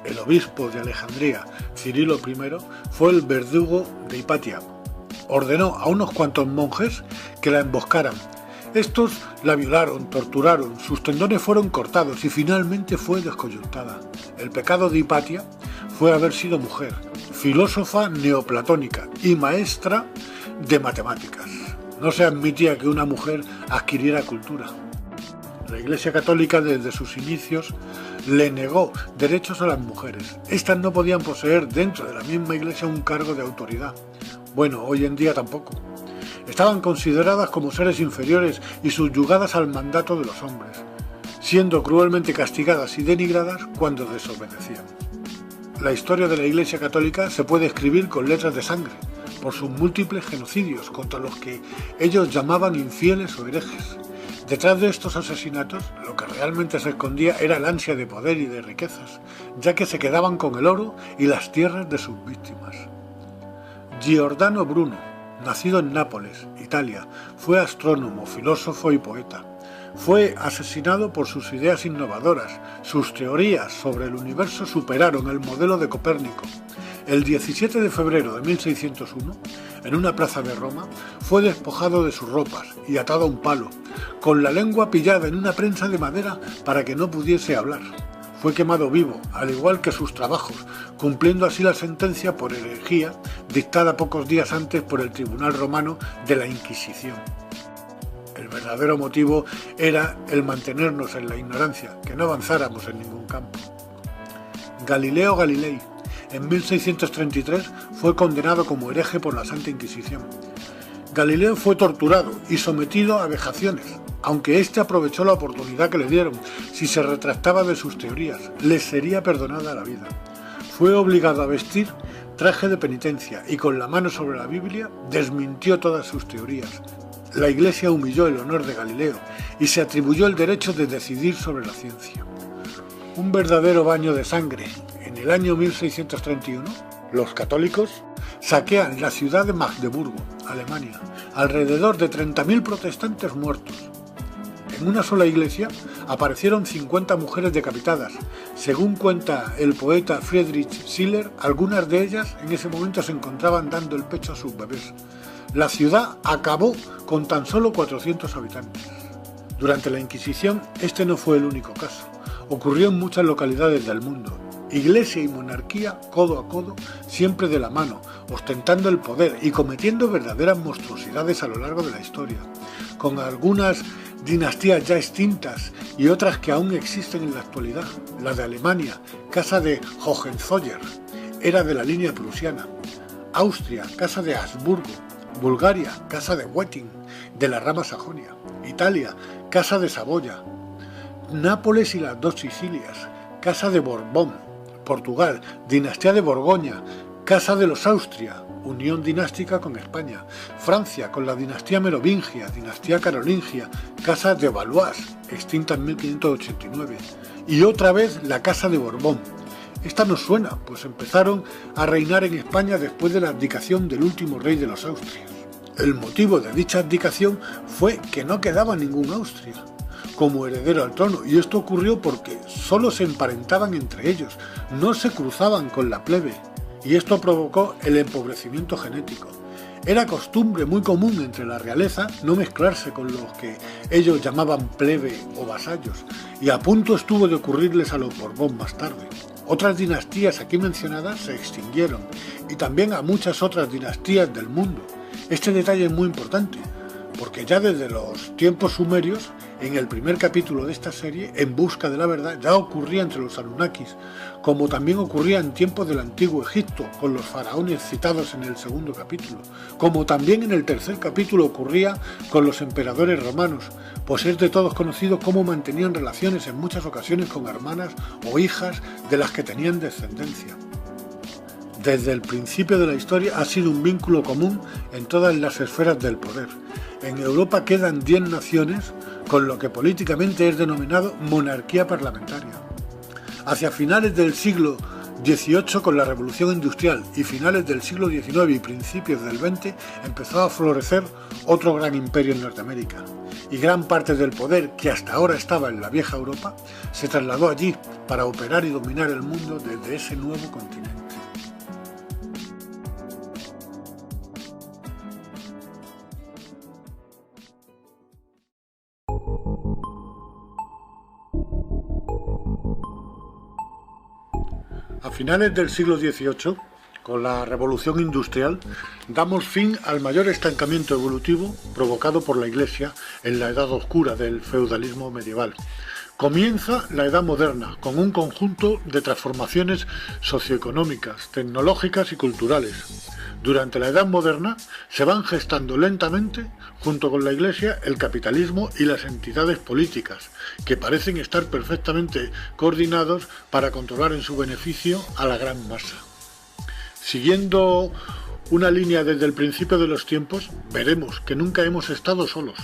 el obispo de Alejandría, Cirilo I, fue el verdugo de Hipatia. Ordenó a unos cuantos monjes que la emboscaran. Estos la violaron, torturaron, sus tendones fueron cortados y finalmente fue descoyuntada. El pecado de Hipatia fue haber sido mujer, filósofa neoplatónica y maestra de matemáticas. No se admitía que una mujer adquiriera cultura. La Iglesia Católica desde sus inicios le negó derechos a las mujeres. Estas no podían poseer dentro de la misma Iglesia un cargo de autoridad. Bueno, hoy en día tampoco. Estaban consideradas como seres inferiores y subyugadas al mandato de los hombres, siendo cruelmente castigadas y denigradas cuando desobedecían. La historia de la Iglesia Católica se puede escribir con letras de sangre, por sus múltiples genocidios contra los que ellos llamaban infieles o herejes. Detrás de estos asesinatos, lo que realmente se escondía era el ansia de poder y de riquezas, ya que se quedaban con el oro y las tierras de sus víctimas. Giordano Bruno, nacido en Nápoles, Italia, fue astrónomo, filósofo y poeta. Fue asesinado por sus ideas innovadoras. Sus teorías sobre el universo superaron el modelo de Copérnico. El 17 de febrero de 1601, en una plaza de Roma, fue despojado de sus ropas y atado a un palo, con la lengua pillada en una prensa de madera para que no pudiese hablar. Fue quemado vivo, al igual que sus trabajos, cumpliendo así la sentencia por herejía dictada pocos días antes por el Tribunal Romano de la Inquisición. El verdadero motivo era el mantenernos en la ignorancia, que no avanzáramos en ningún campo. Galileo Galilei, en 1633, fue condenado como hereje por la Santa Inquisición. Galileo fue torturado y sometido a vejaciones, aunque éste aprovechó la oportunidad que le dieron. Si se retractaba de sus teorías, le sería perdonada la vida. Fue obligado a vestir traje de penitencia y con la mano sobre la Biblia desmintió todas sus teorías. La Iglesia humilló el honor de Galileo y se atribuyó el derecho de decidir sobre la ciencia. Un verdadero baño de sangre. En el año 1631, los católicos saquean la ciudad de Magdeburgo, Alemania, alrededor de 30.000 protestantes muertos. En una sola iglesia aparecieron 50 mujeres decapitadas. Según cuenta el poeta Friedrich Schiller, algunas de ellas en ese momento se encontraban dando el pecho a sus bebés. La ciudad acabó con tan solo 400 habitantes. Durante la Inquisición, este no fue el único caso. Ocurrió en muchas localidades del mundo. Iglesia y monarquía codo a codo, siempre de la mano, ostentando el poder y cometiendo verdaderas monstruosidades a lo largo de la historia, con algunas dinastías ya extintas y otras que aún existen en la actualidad. La de Alemania, casa de Hohenzollern, era de la línea prusiana. Austria, casa de Habsburgo. Bulgaria, casa de Wettin, de la rama Sajonia. Italia, casa de Saboya. Nápoles y las dos Sicilias, casa de Borbón. Portugal, dinastía de Borgoña, casa de los Austria, unión dinástica con España. Francia, con la dinastía merovingia, dinastía carolingia, casa de Valois, extinta en 1589. Y otra vez la casa de Borbón. Esta nos suena, pues empezaron a reinar en España después de la abdicación del último rey de los Austrias. El motivo de dicha abdicación fue que no quedaba ningún Austria. como heredero al trono, y esto ocurrió porque solo se emparentaban entre ellos, no se cruzaban con la plebe, y esto provocó el empobrecimiento genético. Era costumbre muy común entre la realeza no mezclarse con los que ellos llamaban plebe o vasallos, y a punto estuvo de ocurrirles a los Borbón más tarde. Otras dinastías aquí mencionadas se extinguieron, y también a muchas otras dinastías del mundo. Este detalle es muy importante, porque ya desde los tiempos sumerios, en el primer capítulo de esta serie, En busca de la verdad, ya ocurría entre los Anunnakis, como también ocurría en tiempos del antiguo Egipto, con los faraones citados en el segundo capítulo, como también en el tercer capítulo ocurría con los emperadores romanos, pues es de todos conocido cómo mantenían relaciones en muchas ocasiones con hermanas o hijas de las que tenían descendencia. Desde el principio de la historia ha sido un vínculo común en todas las esferas del poder. En Europa quedan 10 naciones con lo que políticamente es denominado monarquía parlamentaria. Hacia finales del siglo XVIII, con la Revolución Industrial, y finales del siglo XIX y principios del XX, empezó a florecer otro gran imperio en Norteamérica. Y gran parte del poder que hasta ahora estaba en la vieja Europa se trasladó allí para operar y dominar el mundo desde ese nuevo continente. A finales del siglo XVIII, con la Revolución Industrial, damos fin al mayor estancamiento evolutivo provocado por la Iglesia en la Edad Oscura del feudalismo medieval. Comienza la Edad Moderna, con un conjunto de transformaciones socioeconómicas, tecnológicas y culturales. Durante la Edad Moderna se van gestando lentamente, junto con la Iglesia, el capitalismo y las entidades políticas, que parecen estar perfectamente coordinados para controlar en su beneficio a la gran masa. Siguiendo una línea desde el principio de los tiempos, veremos que nunca hemos estado solos.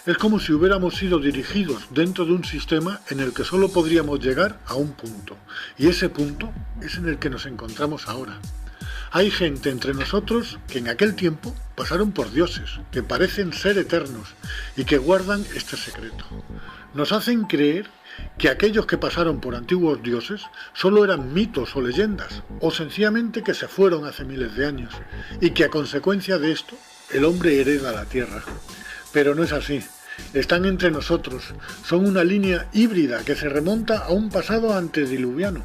Es como si hubiéramos sido dirigidos dentro de un sistema en el que solo podríamos llegar a un punto, y ese punto es en el que nos encontramos ahora. Hay gente entre nosotros que en aquel tiempo pasaron por dioses, que parecen ser eternos y que guardan este secreto. Nos hacen creer que aquellos que pasaron por antiguos dioses solo eran mitos o leyendas, o sencillamente que se fueron hace miles de años, y que a consecuencia de esto el hombre hereda la tierra. Pero no es así. Están entre nosotros, son una línea híbrida que se remonta a un pasado antediluviano.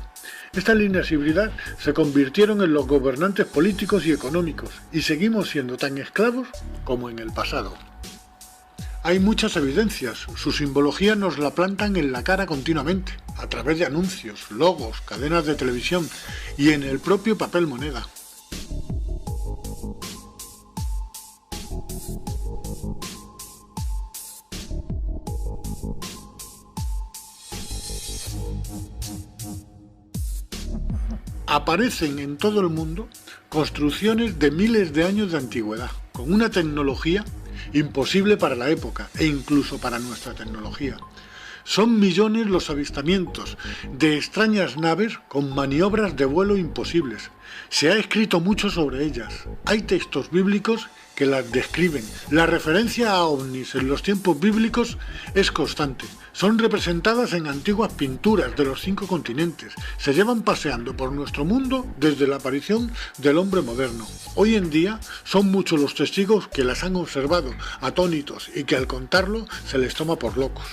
Estas líneas híbridas se convirtieron en los gobernantes políticos y económicos, y seguimos siendo tan esclavos como en el pasado. Hay muchas evidencias, su simbología nos la plantan en la cara continuamente, a través de anuncios, logos, cadenas de televisión y en el propio papel moneda. Aparecen en todo el mundo construcciones de miles de años de antigüedad, con una tecnología imposible para la época e incluso para nuestra tecnología. Son millones los avistamientos de extrañas naves con maniobras de vuelo imposibles. Se ha escrito mucho sobre ellas. Hay textos bíblicos que las describen. La referencia a ovnis en los tiempos bíblicos es constante. Son representadas en antiguas pinturas de los 5 continentes. Se llevan paseando por nuestro mundo desde la aparición del hombre moderno. Hoy en día son muchos los testigos que las han observado, atónitos, y que al contarlo se les toma por locos.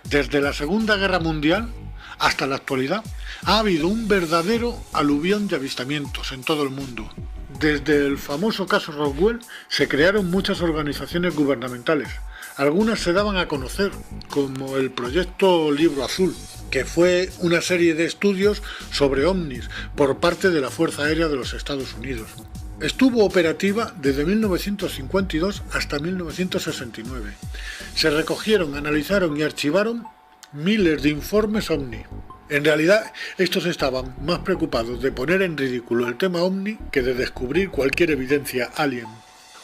Desde la Segunda Guerra Mundial hasta la actualidad ha habido un verdadero aluvión de avistamientos en todo el mundo. Desde el famoso caso Roswell se crearon muchas organizaciones gubernamentales. Algunas se daban a conocer, como el Proyecto Libro Azul, que fue una serie de estudios sobre ovnis por parte de la Fuerza Aérea de los Estados Unidos. Estuvo operativa desde 1952 hasta 1969. Se recogieron, analizaron y archivaron miles de informes ovni. En realidad, estos estaban más preocupados de poner en ridículo el tema ovni que de descubrir cualquier evidencia alien.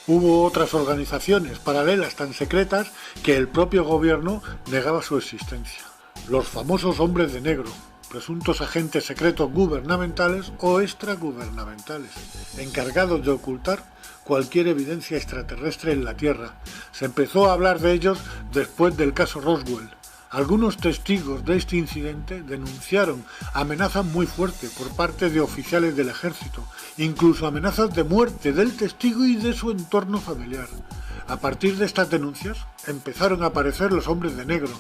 Hubo otras organizaciones paralelas tan secretas que el propio gobierno negaba su existencia. Los famosos hombres de negro, presuntos agentes secretos gubernamentales o extragubernamentales, encargados de ocultar cualquier evidencia extraterrestre en la Tierra. Se empezó a hablar de ellos después del caso Roswell. Algunos testigos de este incidente denunciaron amenazas muy fuertes por parte de oficiales del ejército, incluso amenazas de muerte del testigo y de su entorno familiar. A partir de estas denuncias empezaron a aparecer los hombres de negro,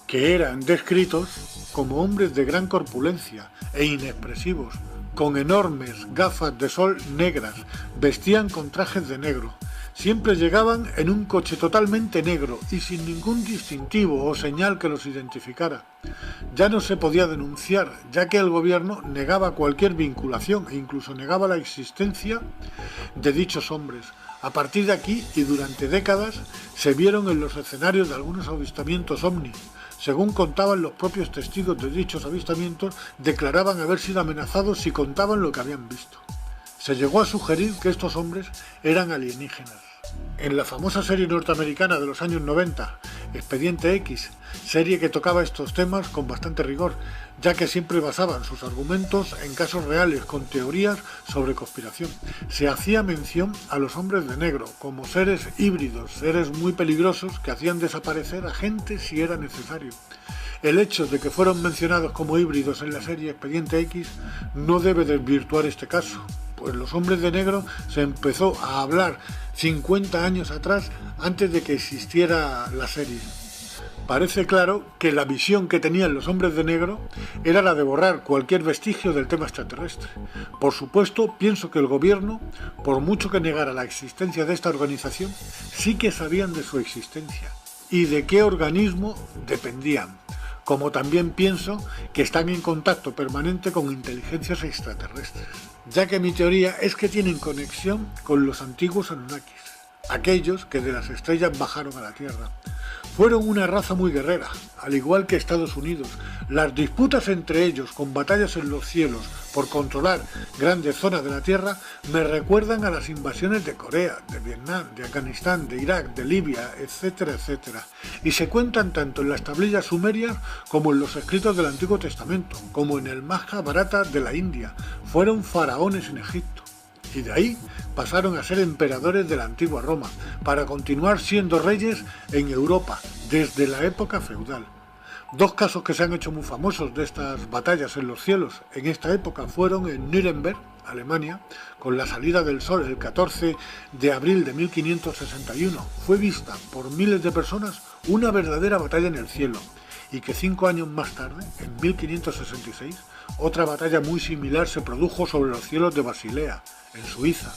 que eran descritos como hombres de gran corpulencia e inexpresivos, con enormes gafas de sol negras, vestían con trajes de negro. Siempre llegaban en un coche totalmente negro y sin ningún distintivo o señal que los identificara. Ya no se podía denunciar, ya que el gobierno negaba cualquier vinculación e incluso negaba la existencia de dichos hombres. A partir de aquí y durante décadas se vieron en los escenarios de algunos avistamientos ovni. Según contaban los propios testigos de dichos avistamientos, declaraban haber sido amenazados si contaban lo que habían visto. Se llegó a sugerir que estos hombres eran alienígenas. En la famosa serie norteamericana de los años 90, Expediente X, serie que tocaba estos temas con bastante rigor, ya que siempre basaban sus argumentos en casos reales con teorías sobre conspiración. Se hacía mención a los hombres de negro como seres híbridos, seres muy peligrosos que hacían desaparecer a gente si era necesario. El hecho de que fueron mencionados como híbridos en la serie Expediente X no debe desvirtuar este caso, pues los hombres de negro se empezó a hablar 50 años atrás, antes de que existiera la serie. Parece claro que la visión que tenían los hombres de negro era la de borrar cualquier vestigio del tema extraterrestre. Por supuesto, pienso que el gobierno, por mucho que negara la existencia de esta organización, sí que sabían de su existencia y de qué organismo dependían. Como también pienso que están en contacto permanente con inteligencias extraterrestres, ya que mi teoría es que tienen conexión con los antiguos Anunnakis, aquellos que de las estrellas bajaron a la Tierra. Fueron una raza muy guerrera, al igual que Estados Unidos. Las disputas entre ellos, con batallas en los cielos por controlar grandes zonas de la Tierra, me recuerdan a las invasiones de Corea, de Vietnam, de Afganistán, de Irak, de Libia, etcétera, etcétera. Y se cuentan tanto en las tablillas sumerias como en los escritos del Antiguo Testamento, como en el Majábharata de la India. Fueron faraones en Egipto. Y de ahí pasaron a ser emperadores de la antigua Roma, para continuar siendo reyes en Europa desde la época feudal. Dos casos que se han hecho muy famosos de estas batallas en los cielos en esta época fueron en Nuremberg, Alemania, con la salida del sol el 14 de abril de 1561. Fue vista por miles de personas una verdadera batalla en el cielo, y que 5 años más tarde, en 1566, otra batalla muy similar se produjo sobre los cielos de Basilea, en Suiza.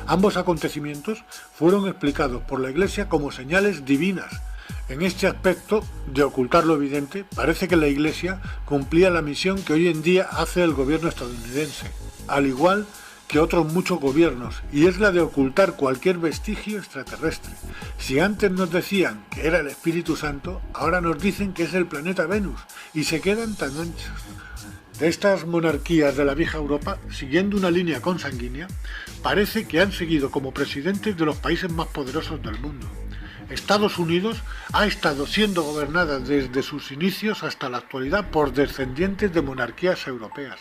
Ambos acontecimientos fueron explicados por la Iglesia como señales divinas. En este aspecto de ocultar lo evidente, parece que la Iglesia cumplía la misión que hoy en día hace el gobierno estadounidense, al igual que otros muchos gobiernos, y es la de ocultar cualquier vestigio extraterrestre. Si antes nos decían que era el Espíritu Santo, ahora nos dicen que es el planeta Venus, y se quedan tan anchos. De estas monarquías de la vieja Europa, siguiendo una línea consanguínea, parece que han seguido como presidentes de los países más poderosos del mundo. Estados Unidos ha estado siendo gobernada desde sus inicios hasta la actualidad por descendientes de monarquías europeas.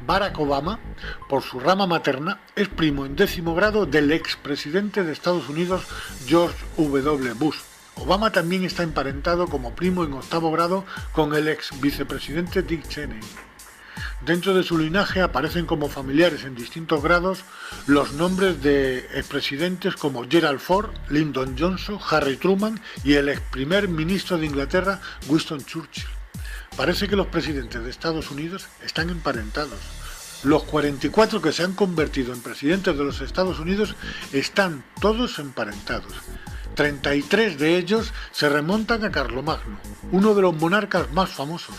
Barack Obama, por su rama materna, es primo en 10º grado del expresidente de Estados Unidos George W. Bush. Obama también está emparentado como primo en 8º grado con el ex vicepresidente Dick Cheney. Dentro de su linaje aparecen como familiares en distintos grados los nombres de expresidentes como Gerald Ford, Lyndon Johnson, Harry Truman y el ex primer ministro de Inglaterra, Winston Churchill. Parece que los presidentes de Estados Unidos están emparentados. Los 44 que se han convertido en presidentes de los Estados Unidos están todos emparentados. 33 de ellos se remontan a Carlomagno, uno de los monarcas más famosos.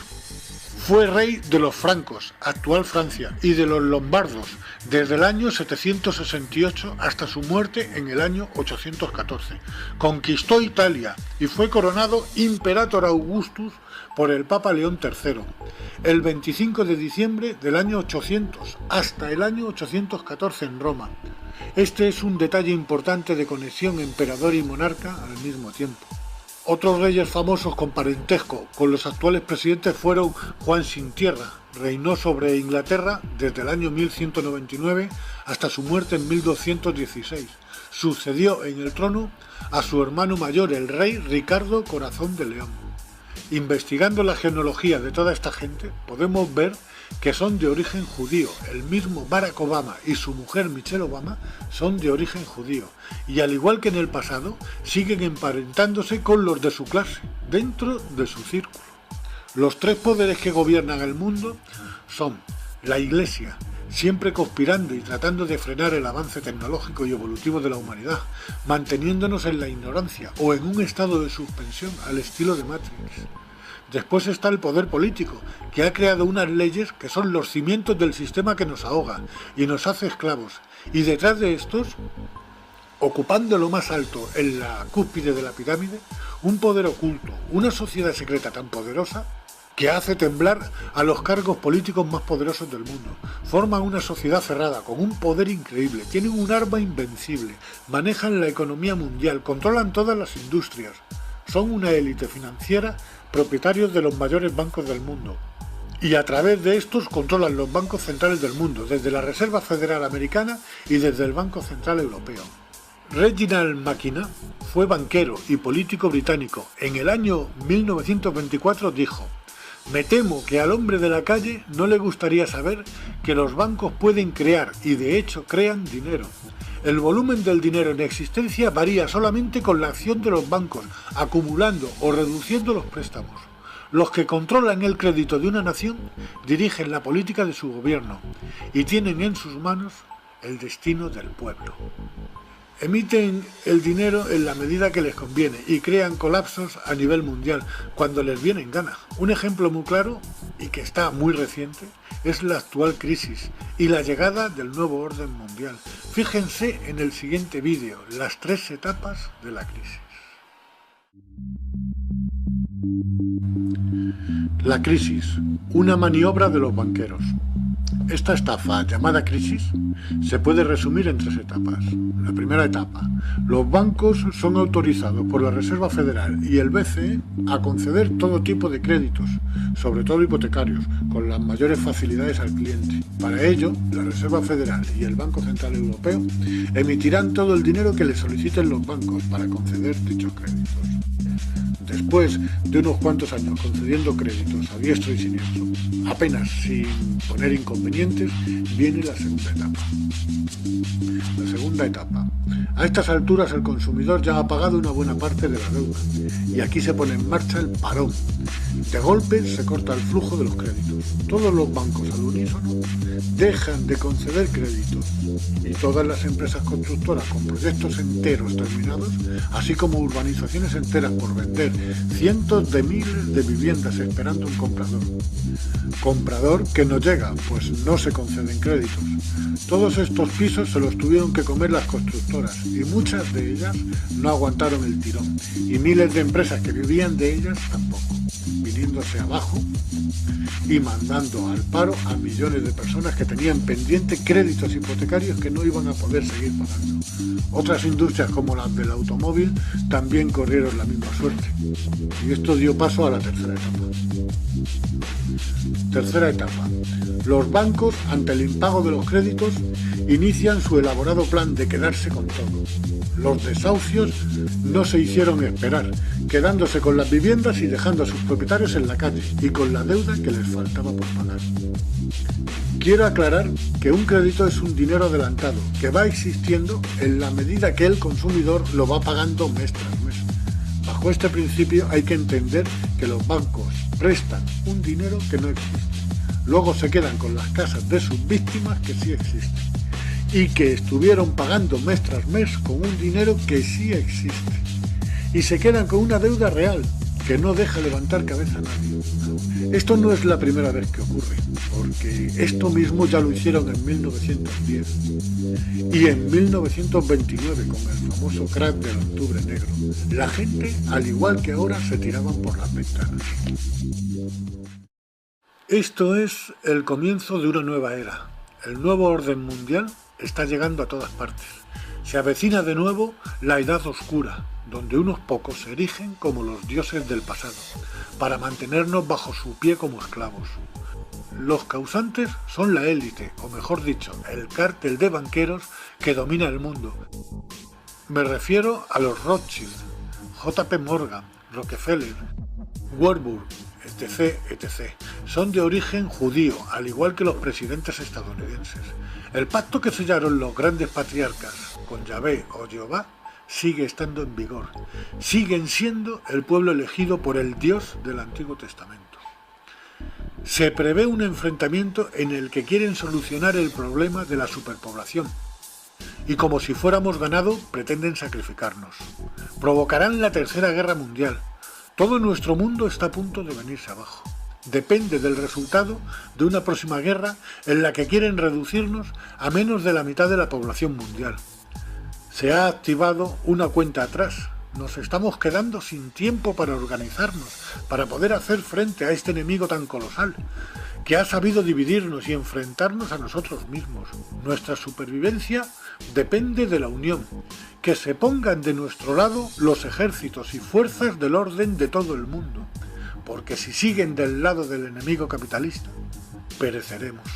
Fue rey de los francos, actual Francia, y de los lombardos, desde el año 768 hasta su muerte en el año 814. Conquistó Italia y fue coronado Imperator Augustus por el Papa León III, el 25 de diciembre del año 800 hasta el año 814 en Roma. Este es un detalle importante de conexión emperador y monarca al mismo tiempo. Otros reyes famosos con parentesco con los actuales presidentes fueron Juan Sin Tierra. Reinó sobre Inglaterra desde el año 1199 hasta su muerte en 1216. Sucedió en el trono a su hermano mayor, el rey Ricardo Corazón de León. Investigando la genealogía de toda esta gente, podemos ver que son de origen judío. El mismo Barack Obama y su mujer Michelle Obama son de origen judío. Y al igual que en el pasado, siguen emparentándose con los de su clase, dentro de su círculo. Los tres poderes que gobiernan el mundo son la Iglesia, siempre conspirando y tratando de frenar el avance tecnológico y evolutivo de la humanidad, manteniéndonos en la ignorancia o en un estado de suspensión al estilo de Matrix. Después está el poder político, que ha creado unas leyes que son los cimientos del sistema que nos ahoga y nos hace esclavos. Y detrás de estos, ocupando lo más alto en la cúspide de la pirámide, un poder oculto, una sociedad secreta tan poderosa que hace temblar a los cargos políticos más poderosos del mundo. Forman una sociedad cerrada, con un poder increíble, tienen un arma invencible, manejan la economía mundial, controlan todas las industrias, son una élite financiera, propietarios de los mayores bancos del mundo. Y a través de estos controlan los bancos centrales del mundo, desde la Reserva Federal Americana y desde el Banco Central Europeo. Reginald Mackinac fue banquero y político británico. En el año 1924 dijo: "Me temo que al hombre de la calle no le gustaría saber que los bancos pueden crear, y de hecho crean, dinero. El volumen del dinero en existencia varía solamente con la acción de los bancos, acumulando o reduciendo los préstamos. Los que controlan el crédito de una nación dirigen la política de su gobierno y tienen en sus manos el destino del pueblo. Emiten el dinero en la medida que les conviene y crean colapsos a nivel mundial cuando les viene en gana. Un ejemplo muy claro, y que está muy reciente, es la actual crisis y la llegada del nuevo orden mundial. Fíjense en el siguiente vídeo, las 3 etapas de la crisis. La crisis, una maniobra de los banqueros. Esta estafa, llamada crisis, se puede resumir en 3 etapas. La primera etapa: los bancos son autorizados por la Reserva Federal y el BCE a conceder todo tipo de créditos, sobre todo hipotecarios, con las mayores facilidades al cliente. Para ello, la Reserva Federal y el Banco Central Europeo emitirán todo el dinero que les soliciten los bancos para conceder dichos créditos. Después de unos cuantos años concediendo créditos a diestro y siniestro, apenas sin poner inconvenientes, viene la segunda etapa. La segunda etapa. A estas alturas el consumidor ya ha pagado una buena parte de la deuda y aquí se pone en marcha el parón. De golpe se corta el flujo de los créditos. Todos los bancos al unísono dejan de conceder créditos y todas las empresas constructoras con proyectos enteros terminados, así como urbanizaciones enteras por vender, cientos de miles de viviendas esperando un comprador. Comprador que no llega, pues no se conceden créditos. Todos estos pisos se los tuvieron que comer las constructoras y muchas de ellas no aguantaron el tirón y miles de empresas que vivían de ellas tampoco, viniéndose abajo y mandando al paro a millones de personas que tenían pendiente créditos hipotecarios que no iban a poder seguir pagando. Otras industrias como las del automóvil también corrieron la misma suerte. Y esto dio paso a la tercera etapa. Tercera etapa. Los bancos, ante el impago de los créditos, inician su elaborado plan de quedarse con todo. Los desahucios no se hicieron esperar, quedándose con las viviendas y dejando a sus propietarios en la calle y con la deuda que les faltaba por pagar. Quiero aclarar que un crédito es un dinero adelantado que va existiendo en la medida que el consumidor lo va pagando mes tras mes. Bajo este principio hay que entender que los bancos prestan un dinero que no existe. Luego se quedan con las casas de sus víctimas que sí existen y que estuvieron pagando mes tras mes con un dinero que sí existe. Y se quedan con una deuda real que no deja levantar cabeza a nadie. Esto no es la primera vez que ocurre, porque esto mismo ya lo hicieron en 1910 y en 1929 con el famoso crack del Octubre Negro. La gente, al igual que ahora, se tiraban por las ventanas. Esto es el comienzo de una nueva era. El nuevo orden mundial está llegando a todas partes. Se avecina de nuevo la Edad Oscura, donde unos pocos se erigen como los dioses del pasado, para mantenernos bajo su pie como esclavos. Los causantes son la élite, o mejor dicho, el cártel de banqueros que domina el mundo. Me refiero a los Rothschild, J.P. Morgan, Rockefeller, Warburg, etc., etc. Son de origen judío, al igual que los presidentes estadounidenses. El pacto que sellaron los grandes patriarcas con Yahvé o Jehová sigue estando en vigor. Siguen siendo el pueblo elegido por el Dios del Antiguo Testamento. Se prevé un enfrentamiento en el que quieren solucionar el problema de la superpoblación. Y como si fuéramos ganado, pretenden sacrificarnos. Provocarán la Tercera Guerra Mundial. Todo nuestro mundo está a punto de venirse abajo. Depende del resultado de una próxima guerra en la que quieren reducirnos a menos de la mitad de la población mundial. Se ha activado una cuenta atrás. Nos estamos quedando sin tiempo para organizarnos, para poder hacer frente a este enemigo tan colosal, que ha sabido dividirnos y enfrentarnos a nosotros mismos. Nuestra supervivencia depende de la unión, que se pongan de nuestro lado los ejércitos y fuerzas del orden de todo el mundo, porque si siguen del lado del enemigo capitalista, pereceremos.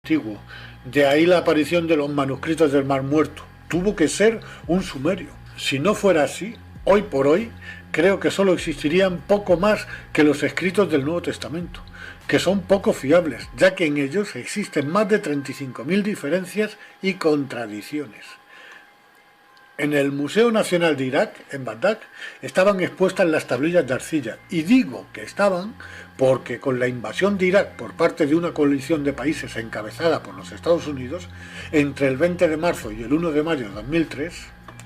Antiguo. De ahí la aparición de los manuscritos del Mar Muerto. Tuvo que ser un sumerio. Si no fuera así, hoy por hoy, creo que solo existirían poco más que los escritos del Nuevo Testamento, que son poco fiables, ya que en ellos existen más de 35.000 diferencias y contradicciones. En el Museo Nacional de Irak, en Bagdad, estaban expuestas las tablillas de arcilla, y digo que estaban porque con la invasión de Irak por parte de una coalición de países encabezada por los Estados Unidos, entre el 20 de marzo y el 1 de mayo de 2003,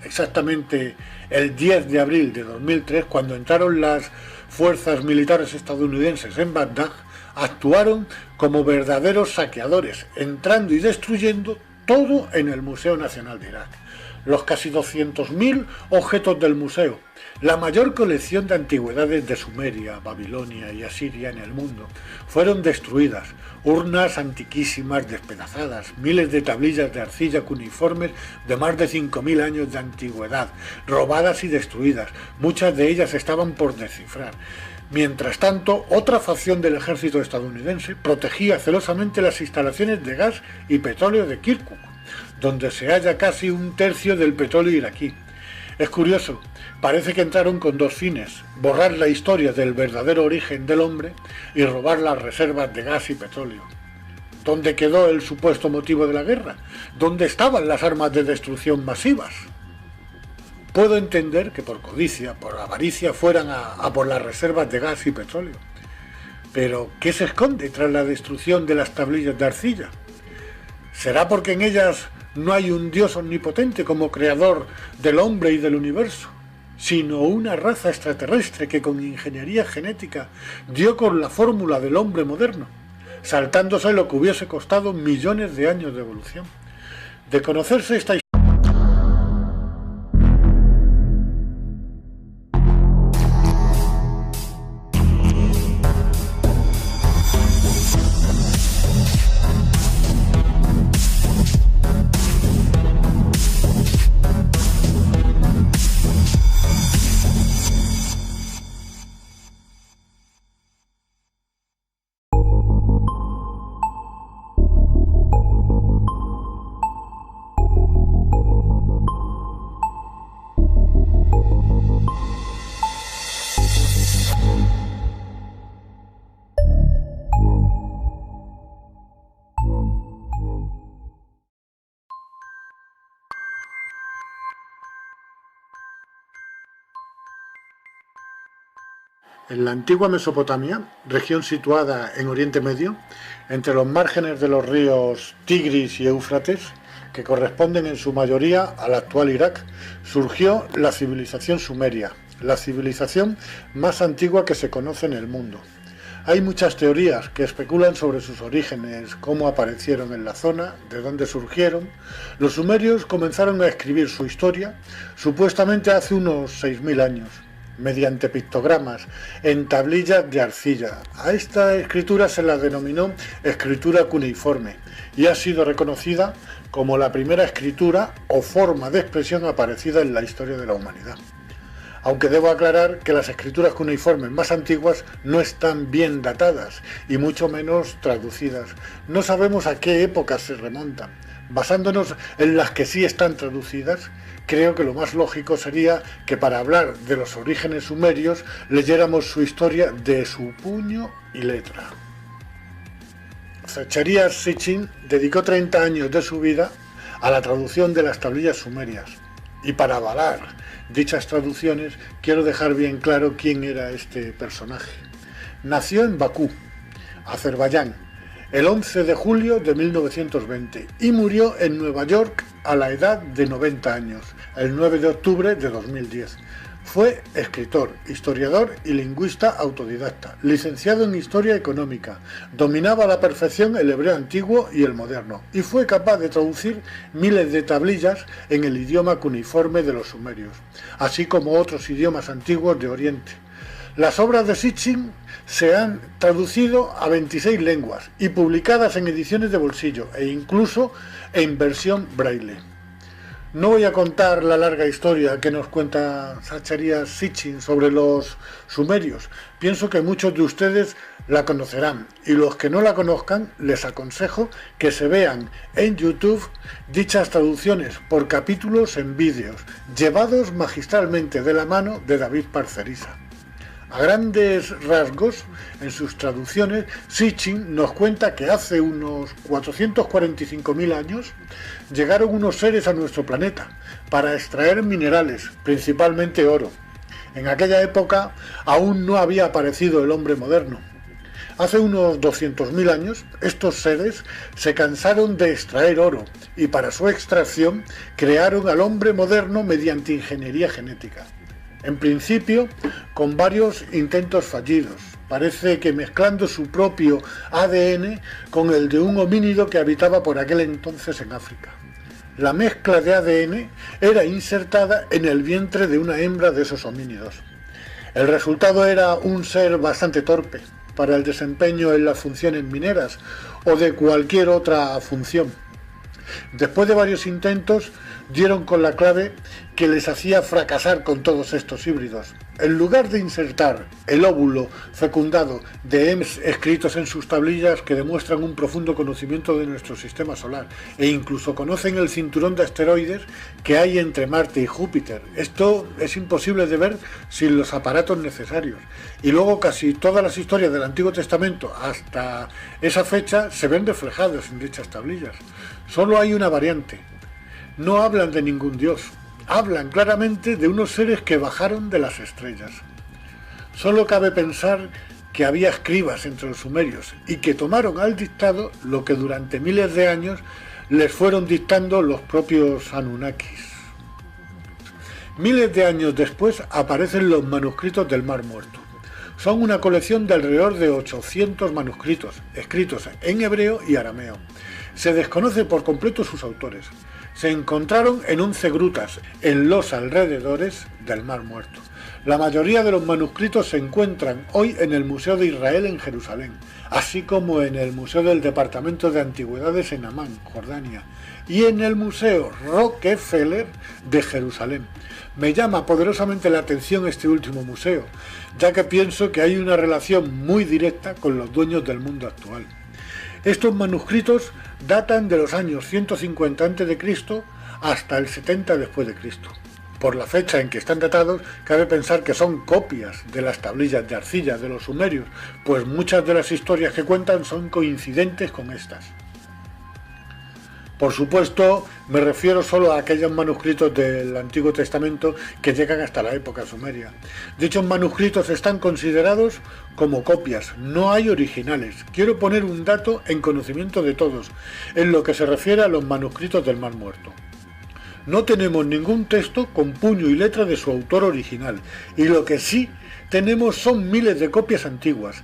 exactamente el 10 de abril de 2003, cuando entraron las fuerzas militares estadounidenses en Bagdad, actuaron como verdaderos saqueadores, entrando y destruyendo todo en el Museo Nacional de Irak. Los casi 200.000 objetos del museo, la mayor colección de antigüedades de Sumeria, Babilonia y Asiria en el mundo, fueron destruidas. Urnas antiquísimas despedazadas, miles de tablillas de arcilla cuneiformes de más de 5.000 años de antigüedad, robadas y destruidas. Muchas de ellas estaban por descifrar. Mientras tanto, otra facción del ejército estadounidense protegía celosamente las instalaciones de gas y petróleo de Kirkuk, donde se halla casi un tercio del petróleo iraquí. Es curioso, parece que entraron con dos fines: borrar la historia del verdadero origen del hombre y robar las reservas de gas y petróleo. ¿Dónde quedó el supuesto motivo de la guerra? ¿Dónde estaban las armas de destrucción masivas? Puedo entender que por codicia, por avaricia, fueran a por las reservas de gas y petróleo. Pero, ¿qué se esconde tras la destrucción de las tablillas de arcilla? ¿Será porque en ellas no hay un Dios omnipotente como creador del hombre y del universo, sino una raza extraterrestre que con ingeniería genética dio con la fórmula del hombre moderno, saltándose lo que hubiese costado millones de años de evolución? De conocerse esta historia, En la antigua Mesopotamia, región situada en Oriente Medio, entre los márgenes de los ríos Tigris y Éufrates, que corresponden en su mayoría al actual Irak, surgió la civilización sumeria, la civilización más antigua que se conoce en el mundo. Hay muchas teorías que especulan sobre sus orígenes, cómo aparecieron en la zona, de dónde surgieron. Los sumerios comenzaron a escribir su historia supuestamente hace unos 6000 años, mediante pictogramas en tablillas de arcilla. A esta escritura se la denominó escritura cuneiforme y ha sido reconocida como la primera escritura o forma de expresión aparecida en la historia de la humanidad. Aunque debo aclarar que las escrituras cuneiformes más antiguas no están bien datadas y mucho menos traducidas. No sabemos a qué épocas se remontan. Basándonos en las que sí están traducidas, creo que lo más lógico sería que para hablar de los orígenes sumerios leyéramos su historia de su puño y letra. Zacharias Sitchin dedicó 30 años de su vida a la traducción de las tablillas sumerias. Y para avalar dichas traducciones quiero dejar bien claro quién era este personaje. Nació en Bakú, Azerbaiyán, el 11 de julio de 1920 y murió en Nueva York a la edad de 90 años, el 9 de octubre de 2010. Fue escritor, historiador y lingüista autodidacta, licenciado en Historia Económica, dominaba a la perfección el hebreo antiguo y el moderno, y fue capaz de traducir miles de tablillas en el idioma cuneiforme de los sumerios, así como otros idiomas antiguos de Oriente. Las obras de Sitchin se han traducido a 26 lenguas y publicadas en ediciones de bolsillo e incluso en versión braille. No voy a contar la larga historia que nos cuenta Zacharias Sitchin sobre los sumerios. Pienso que muchos de ustedes la conocerán y los que no la conozcan les aconsejo que se vean en YouTube dichas traducciones por capítulos en vídeos, llevados magistralmente de la mano de David Parcerisa. A grandes rasgos, en sus traducciones, Sitchin nos cuenta que hace unos 445.000 años llegaron unos seres a nuestro planeta para extraer minerales, principalmente oro. En aquella época aún no había aparecido el hombre moderno. Hace unos 200.000 años, estos seres se cansaron de extraer oro y para su extracción crearon al hombre moderno mediante ingeniería genética. En principio, con varios intentos fallidos. Parece que mezclando su propio ADN con el de un homínido que habitaba por aquel entonces en África. La mezcla de ADN era insertada en el vientre de una hembra de esos homínidos. El resultado era un ser bastante torpe para el desempeño en las funciones mineras o de cualquier otra función. Después de varios intentos, dieron con la clave que les hacía fracasar con todos estos híbridos. En lugar de insertar el óvulo fecundado de genes escritos en sus tablillas que demuestran un profundo conocimiento de nuestro sistema solar e incluso conocen el cinturón de asteroides que hay entre Marte y Júpiter. Esto es imposible de ver sin los aparatos necesarios. Y luego casi todas las historias del Antiguo Testamento hasta esa fecha se ven reflejadas en dichas tablillas. Solo hay una variante. No hablan de ningún dios, hablan claramente de unos seres que bajaron de las estrellas. Solo cabe pensar que había escribas entre los sumerios y que tomaron al dictado lo que durante miles de años les fueron dictando los propios Anunnakis. Miles de años después aparecen los manuscritos del Mar Muerto. Son una colección de alrededor de 800 manuscritos, escritos en hebreo y arameo. Se desconoce por completo sus autores. Se encontraron en 11 grutas en los alrededores del Mar Muerto. La mayoría de los manuscritos se encuentran hoy en el Museo de Israel en Jerusalén, así como en el Museo del Departamento de Antigüedades en Amán, Jordania, y en el Museo Rockefeller de Jerusalén. Me llama poderosamente la atención este último museo, ya que pienso que hay una relación muy directa con los dueños del mundo actual. Estos manuscritos datan de los años 150 a.C. hasta el 70 después de Cristo. Por la fecha en que están datados, cabe pensar que son copias de las tablillas de arcilla de los sumerios, pues muchas de las historias que cuentan son coincidentes con estas. Por supuesto, me refiero solo a aquellos manuscritos del Antiguo Testamento que llegan hasta la época sumeria. Dichos manuscritos están considerados como copias, no hay originales. Quiero poner un dato en conocimiento de todos, en lo que se refiere a los manuscritos del Mar Muerto. No tenemos ningún texto con puño y letra de su autor original, y lo que sí tenemos son miles de copias antiguas.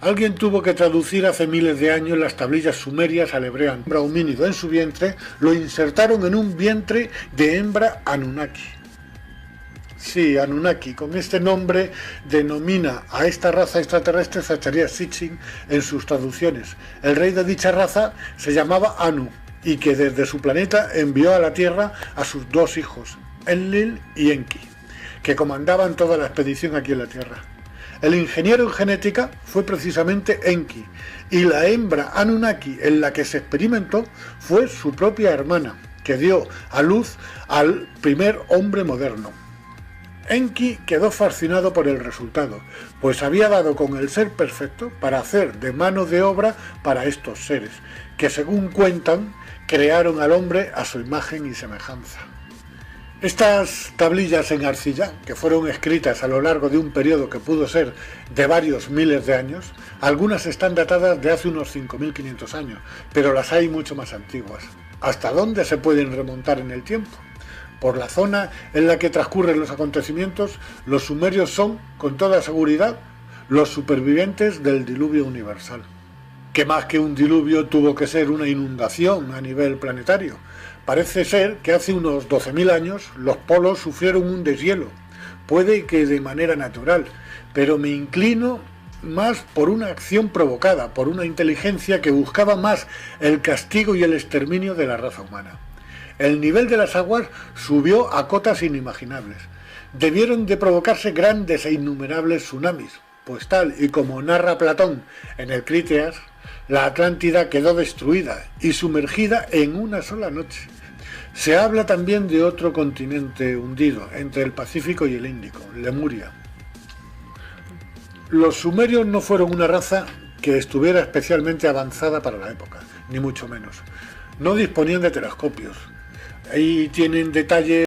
Alguien tuvo que traducir hace miles de años las tablillas sumerias al hebreo. Hembra homínido en su vientre, lo insertaron en un vientre de hembra Anunnaki. Sí, Anunnaki, con este nombre denomina a esta raza extraterrestre Zacharías Sitchin en sus traducciones. El rey de dicha raza se llamaba Anu, y que desde su planeta envió a la Tierra a sus dos hijos, Enlil y Enki, que comandaban toda la expedición aquí en la Tierra. El ingeniero en genética fue precisamente Enki, y la hembra Anunnaki en la que se experimentó fue su propia hermana, que dio a luz al primer hombre moderno. Enki quedó fascinado por el resultado, pues había dado con el ser perfecto para hacer de mano de obra para estos seres, que según cuentan, crearon al hombre a su imagen y semejanza. Estas tablillas en arcilla, que fueron escritas a lo largo de un periodo que pudo ser de varios miles de años, algunas están datadas de hace unos 5.500 años, pero las hay mucho más antiguas. ¿Hasta dónde se pueden remontar en el tiempo? Por la zona en la que transcurren los acontecimientos, los sumerios son, con toda seguridad, los supervivientes del diluvio universal. Que más que un diluvio tuvo que ser una inundación a nivel planetario. Parece ser que hace unos 12.000 años los polos sufrieron un deshielo, puede que de manera natural, pero me inclino más por una acción provocada, por una inteligencia que buscaba más el castigo y el exterminio de la raza humana. El nivel de las aguas subió a cotas inimaginables. Debieron de provocarse grandes e innumerables tsunamis, pues tal y como narra Platón en el Críteas, la Atlántida quedó destruida y sumergida en una sola noche. Se habla también de otro continente hundido, entre el Pacífico y el Índico, Lemuria. Los sumerios no fueron una raza que estuviera especialmente avanzada para la época, ni mucho menos. No disponían de telescopios. Ahí tienen detalles